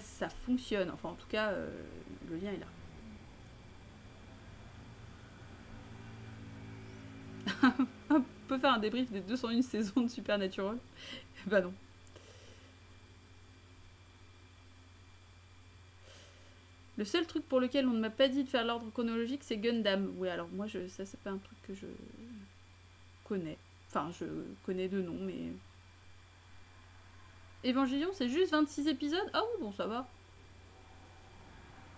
S1: Ça fonctionne. Enfin, en tout cas, le lien est là. On peut faire un débrief des 201 saisons de Supernatural? Bah non. Le seul truc pour lequel on ne m'a pas dit de faire l'ordre chronologique, c'est Gundam. Oui, alors moi, ça, c'est pas un truc que je connais. Enfin, je connais de nom, mais... Évangélion, c'est juste 26 épisodes? Ah oui, bon, ça va.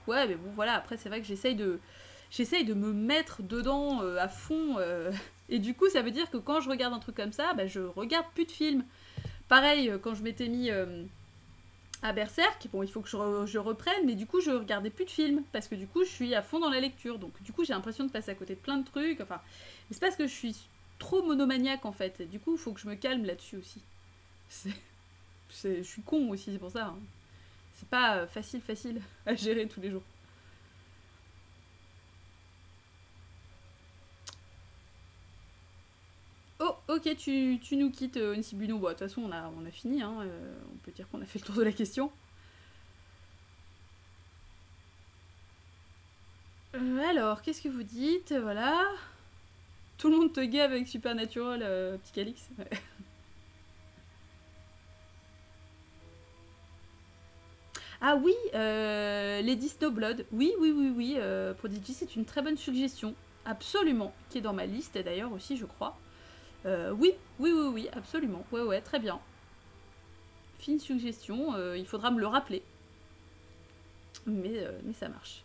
S1: Ouais, mais bon, voilà, après, c'est vrai que j'essaye de me mettre dedans à fond. Et du coup, ça veut dire que quand je regarde un truc comme ça, bah, je regarde plus de films. Pareil, quand je m'étais mis à Berserk, bon, il faut que je reprenne, mais du coup, je regardais plus de films. Parce que du coup, je suis à fond dans la lecture. Donc, du coup, j'ai l'impression de passer à côté de plein de trucs. Enfin, mais c'est parce que je suis trop monomaniaque, en fait. Et du coup, il faut que je me calme là-dessus aussi. Je suis con aussi, c'est pour ça. Hein. C'est pas facile à gérer tous les jours. Oh, ok, tu nous quittes, Nsibunno. Bon, de toute façon, on a fini. Hein, on peut dire qu'on a fait le tour de la question. Alors, qu'est-ce que vous dites? Voilà. Tout le monde te gave avec Supernatural, petit Calix. Ouais. Ah oui, Lady Snowblood. Oui, oui, oui, oui. Prodigy, c'est une très bonne suggestion. Absolument. Qui est dans ma liste, d'ailleurs, aussi, je crois. Oui, oui, oui, oui, absolument. Ouais, ouais, très bien. Fine suggestion. Il faudra me le rappeler. Mais ça marche.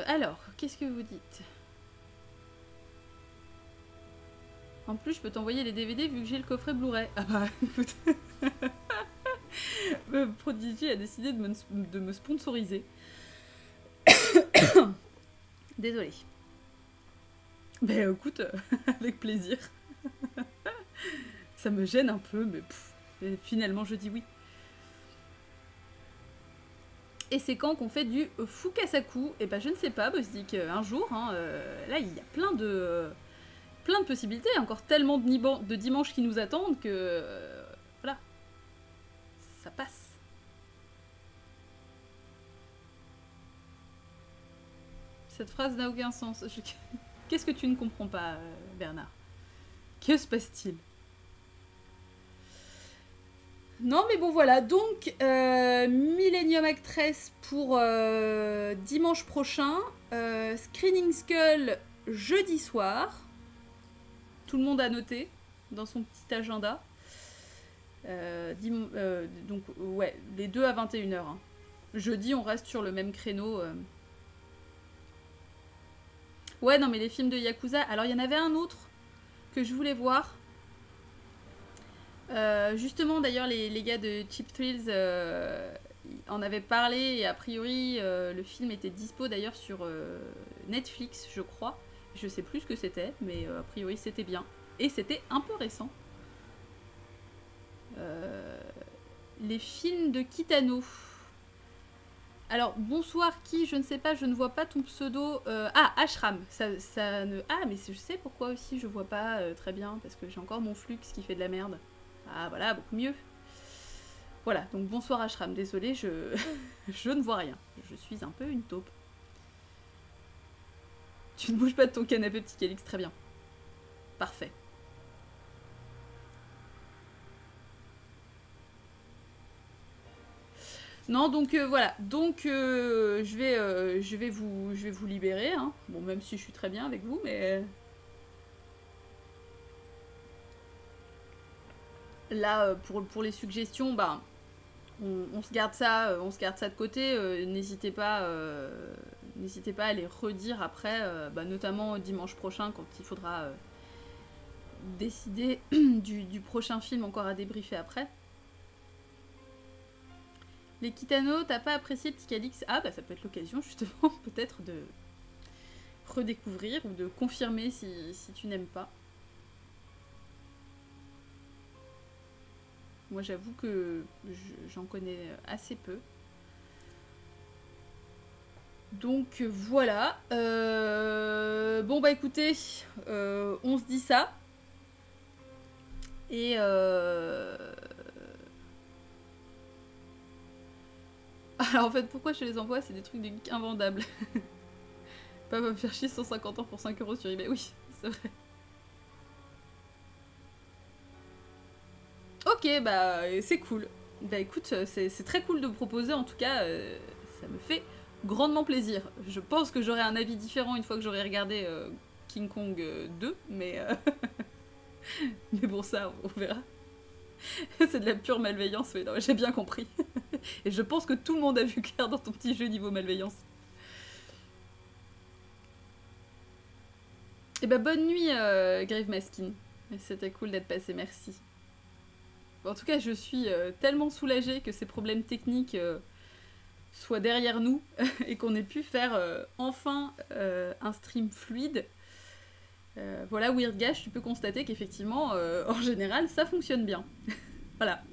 S1: Alors, qu'est-ce que vous dites? En plus, je peux t'envoyer les DVD vu que j'ai le coffret Blu-ray. Ah bah, écoute. Prodigy a décidé de me sponsoriser. Désolée. Ben écoute, avec plaisir. Ça me gêne un peu, mais finalement je dis oui. Et c'est quand qu'on fait du Fukasaku? Et ben je ne sais pas, Bosdik, un jour, hein, là il y a plein de possibilités, encore tellement de dimanches qui nous attendent que voilà, ça passe. Cette phrase n'a aucun sens. Qu'est-ce que tu ne comprends pas, Bernard? Que se passe-t-il? Non, mais bon, voilà. Donc, Millennium Actress pour dimanche prochain. Screening Skull jeudi soir. Tout le monde a noté dans son petit agenda. Donc, ouais, les deux à 21h. Hein. Jeudi, on reste sur le même créneau. Ouais, non, mais les films de Yakuza. Alors, il y en avait un autre que je voulais voir. Justement, d'ailleurs, les gars de Cheap Thrills en avaient parlé et a priori, le film était dispo d'ailleurs sur Netflix, je crois. Je sais plus ce que c'était, mais a priori, c'était bien. Et c'était un peu récent. Les films de Kitano. Alors, bonsoir qui, je ne sais pas, je ne vois pas ton pseudo. Ah, Ashram. Ça ne... Ah, mais je sais pourquoi aussi je vois pas très bien, parce que j'ai encore mon flux qui fait de la merde. Ah, voilà, beaucoup mieux. Voilà, donc bonsoir Ashram. Désolée, je ne vois rien. Je suis un peu une taupe. Tu ne bouges pas de ton canapé, petit Calix, très bien. Parfait. Non, donc voilà. Donc je vais vous libérer. Hein. Bon, même si je suis très bien avec vous, mais là pour les suggestions, bah on se garde ça, de côté. N'hésitez pas à les redire après, bah, notamment dimanche prochain quand il faudra décider du prochain film encore à débriefer après. Les Kitano, t'as pas apprécié Petit Calix? Ah bah ça peut être l'occasion justement peut-être de redécouvrir ou de confirmer si tu n'aimes pas. Moi j'avoue que j'en connais assez peu. Donc voilà. Bon bah écoutez, on se dit ça. Et alors en fait, pourquoi je les envoie? C'est des trucs de geeks invendables. Pas me faire chier 150 ans pour 5 € sur eBay. Oui, c'est vrai. Ok, bah c'est cool. Bah écoute, c'est très cool de me proposer, en tout cas, ça me fait grandement plaisir. Je pense que j'aurai un avis différent une fois que j'aurai regardé King Kong 2, mais, mais bon, ça, on verra. C'est de la pure malveillance, mais non, j'ai bien compris. Et je pense que tout le monde a vu clair dans ton petit jeu niveau malveillance. Et bah bonne nuit, Grave Maskin. C'était cool d'être passé, merci. En tout cas, je suis tellement soulagée que ces problèmes techniques soient derrière nous et qu'on ait pu faire enfin un stream fluide. Voilà, Weirdgash, tu peux constater qu'effectivement, en général, ça fonctionne bien. Voilà.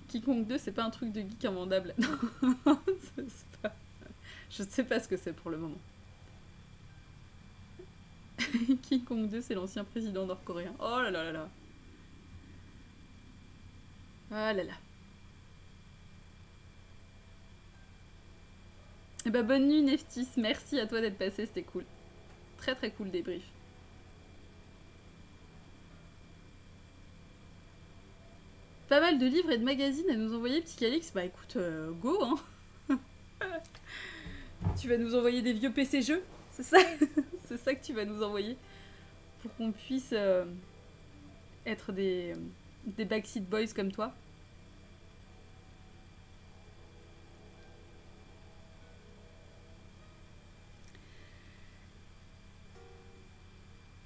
S1: Quiconque 2, c'est pas un truc de geek invendable. Non, c'est pas... Je sais pas ce que c'est pour le moment. Quiconque 2, c'est l'ancien président nord-coréen. Oh là là là là. Ah là là. Et bah bonne nuit Neftis, merci à toi d'être passé, c'était cool. Très très cool débrief. Pas mal de livres et de magazines à nous envoyer, petit Calix. Bah écoute, go hein. Tu vas nous envoyer des vieux PC jeux, c'est ça? C'est ça que tu vas nous envoyer pour qu'on puisse être des Backseat Boys comme toi.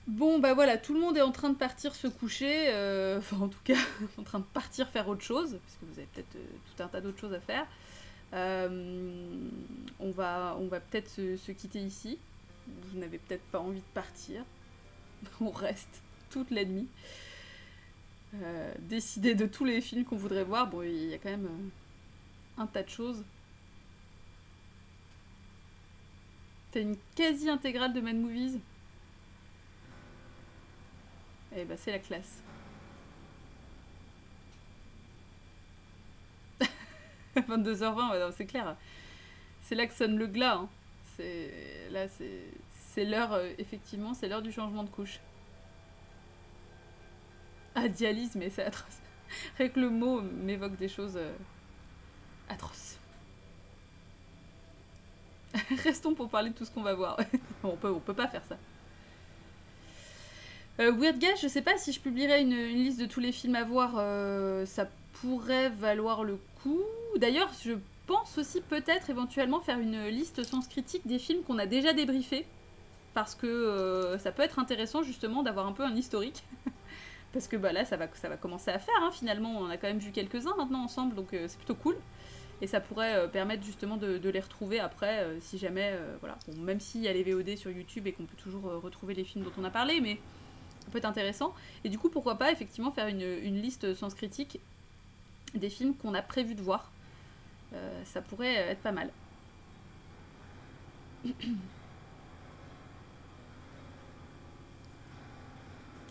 S1: Bon bah voilà, tout le monde est en train de partir se coucher, enfin en tout cas en train de partir faire autre chose, parce que vous avez peut-être tout un tas d'autres choses à faire. On va peut-être se quitter ici. Vous n'avez peut-être pas envie de partir. On reste toute la nuit. Décider de tous les films qu'on voudrait voir. Bon, il y a quand même un tas de choses. T'as une quasi-intégrale de Mad Movies. Eh bah c'est la classe. 22h20, ouais, c'est clair. C'est là que sonne le glas. Hein. Là, c'est l'heure, effectivement, c'est l'heure du changement de couche. Ah, dialyse, mais c'est atroce. Rien que le mot m'évoque des choses atroces. Restons pour parler de tout ce qu'on va voir. on peut pas faire ça. Weirdgash, je sais pas si je publierai une liste de tous les films à voir, ça pourrait valoir le coup. D'ailleurs, je pense aussi peut-être éventuellement faire une liste Sens Critique des films qu'on a déjà débriefés. Parce que ça peut être intéressant justement d'avoir un peu un historique. Parce que bah, là, ça va commencer à faire, hein, finalement. On a quand même vu quelques-uns maintenant ensemble, donc c'est plutôt cool. Et ça pourrait permettre justement de les retrouver après, si jamais, voilà. Bon, même s'il y a les VOD sur YouTube et qu'on peut toujours retrouver les films dont on a parlé, mais ça peut être intéressant. Et du coup, pourquoi pas effectivement faire une liste Sens Critique des films qu'on a prévu de voir. Ça pourrait être pas mal.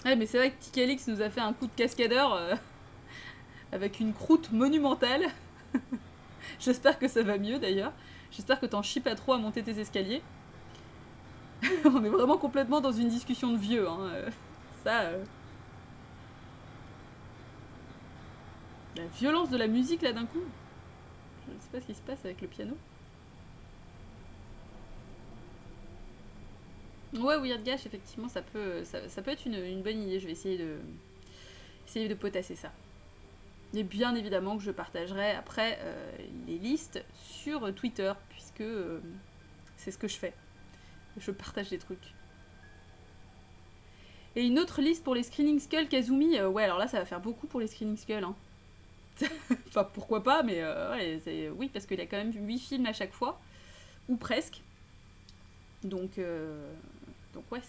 S1: Ouais, mais c'est vrai que Tikalix nous a fait un coup de cascadeur avec une croûte monumentale. J'espère que ça va mieux d'ailleurs. J'espère que t'en chies pas trop à monter tes escaliers. On est vraiment complètement dans une discussion de vieux. Hein. Ça. La violence de la musique là d'un coup. Je ne sais pas ce qui se passe avec le piano. Ouais, Weirdgash, effectivement, ça peut être une bonne idée. Je vais essayer de potasser ça. Et bien évidemment que je partagerai après les listes sur Twitter, puisque c'est ce que je fais. Je partage des trucs. Et une autre liste pour les Screening Skull Kazumi. Ouais, alors là, ça va faire beaucoup pour les Screening Skull. Hein. Enfin, pourquoi pas, mais ouais, oui, parce qu'il y a quand même 8 films à chaque fois, ou presque. Donc ouais,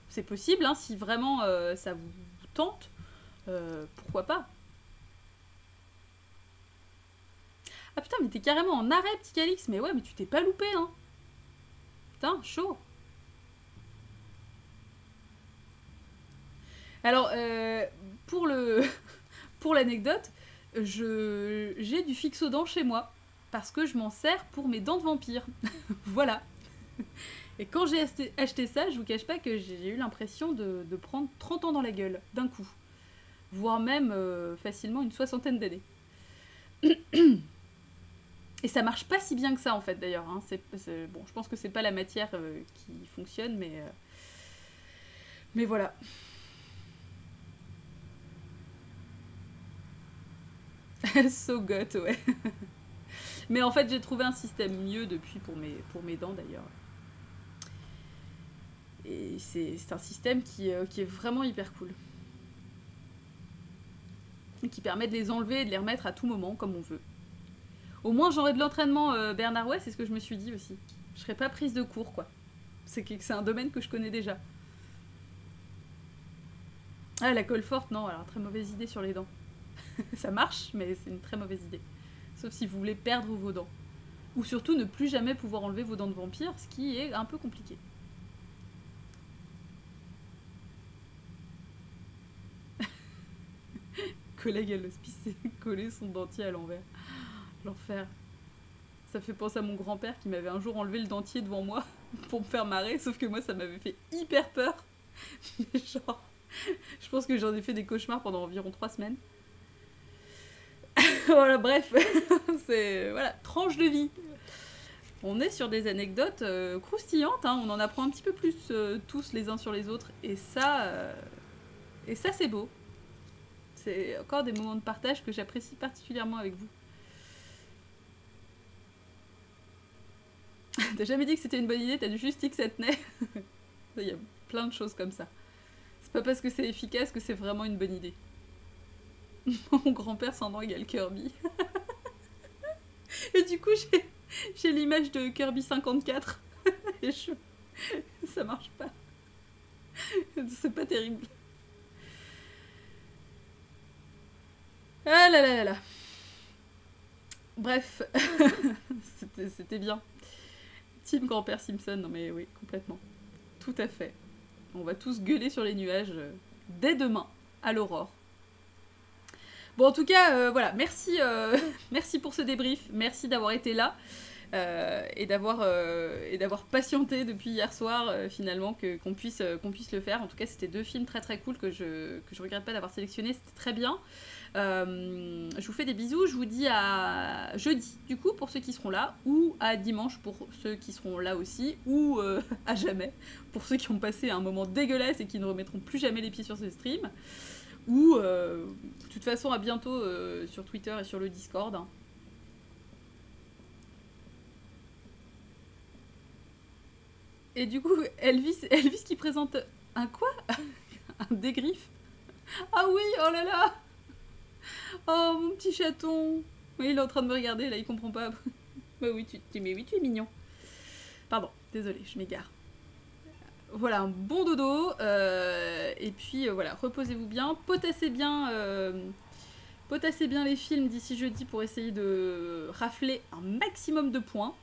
S1: c'est possible, hein, si vraiment ça vous tente, pourquoi pas. Ah putain, mais t'es carrément en arrêt, petit Calix. Mais ouais, mais tu t'es pas loupé, hein. Putain, chaud. Alors, pour le pour l'anecdote, j'ai du Fixodent chez moi parce que je m'en sers pour mes dents de vampire. Voilà. Et quand j'ai acheté ça, je vous cache pas que j'ai eu l'impression de prendre 30 ans dans la gueule d'un coup, voire même facilement une soixantaine d'années. Et ça marche pas si bien que ça en fait d'ailleurs. Hein. Bon, je pense que c'est pas la matière qui fonctionne, mais voilà. So got, ouais. Mais en fait, j'ai trouvé un système mieux depuis pour mes dents d'ailleurs. Et c'est un système qui est vraiment hyper cool. Et qui permet de les enlever et de les remettre à tout moment, comme on veut. Au moins, j'aurai de l'entraînement Bernard Ouest, c'est ce que je me suis dit aussi. Je serais pas prise de cours, quoi. C'est un domaine que je connais déjà. Ah, la colle forte, non, alors très mauvaise idée sur les dents. Ça marche, mais c'est une très mauvaise idée. Sauf si vous voulez perdre vos dents. Ou surtout ne plus jamais pouvoir enlever vos dents de vampire, ce qui est un peu compliqué. Collègue à l'hospice coller son dentier à l'envers. L'enfer. Ça fait penser à mon grand-père qui m'avait un jour enlevé le dentier devant moi pour me faire marrer, sauf que moi ça m'avait fait hyper peur. Mais genre, je pense que j'en ai fait des cauchemars pendant environ 3 semaines. Voilà, bref, c'est voilà, tranche de vie. On est sur des anecdotes croustillantes, hein. On en apprend un petit peu plus tous les uns sur les autres, et ça c'est beau. C'est encore des moments de partage que j'apprécie particulièrement avec vous. T'as jamais dit que c'était une bonne idée, t'as juste dit que ça tenait. Il y a plein de choses comme ça. C'est pas parce que c'est efficace que c'est vraiment une bonne idée. Mon grand-père sans dents égale Kirby. Et du coup, j'ai l'image de Kirby 54. Et ça marche pas. C'est pas terrible. Ah là là là là. Bref, c'était bien. Team grand-père Simpson, non mais oui, complètement. Tout à fait. On va tous gueuler sur les nuages dès demain, à l'aurore. Bon, en tout cas, voilà, merci, merci pour ce débrief, merci d'avoir été là et d'avoir patienté depuis hier soir, finalement, qu'on puisse le faire. En tout cas, c'était 2 films très très cool que je regrette pas d'avoir sélectionné, c'était très bien. Je vous fais des bisous, je vous dis à jeudi, du coup, pour ceux qui seront là, ou à dimanche pour ceux qui seront là aussi, ou à jamais, pour ceux qui ont passé un moment dégueulasse et qui ne remettront plus jamais les pieds sur ce stream. Ou, de toute façon, à bientôt sur Twitter et sur le Discord. Hein. Et du coup, Elvis qui présente un quoi? Un dégriffe. Ah oui, oh là là. Oh, mon petit chaton. Oui, il est en train de me regarder, là, il comprend pas. Bah oui, mais oui, tu es mignon. Pardon, désolée, je m'égare. Voilà, un bon dodo, et puis voilà, reposez-vous bien, potassez bien les films d'ici jeudi pour essayer de rafler un maximum de points.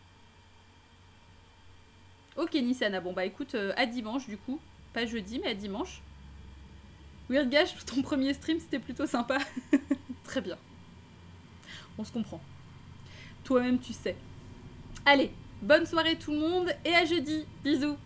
S1: Ok Nissana, bon bah écoute, à dimanche du coup, pas jeudi mais à dimanche. Weird Gash, ton premier stream c'était plutôt sympa. Très bien, on se comprend. Toi-même tu sais. Allez, bonne soirée tout le monde et à jeudi, bisous.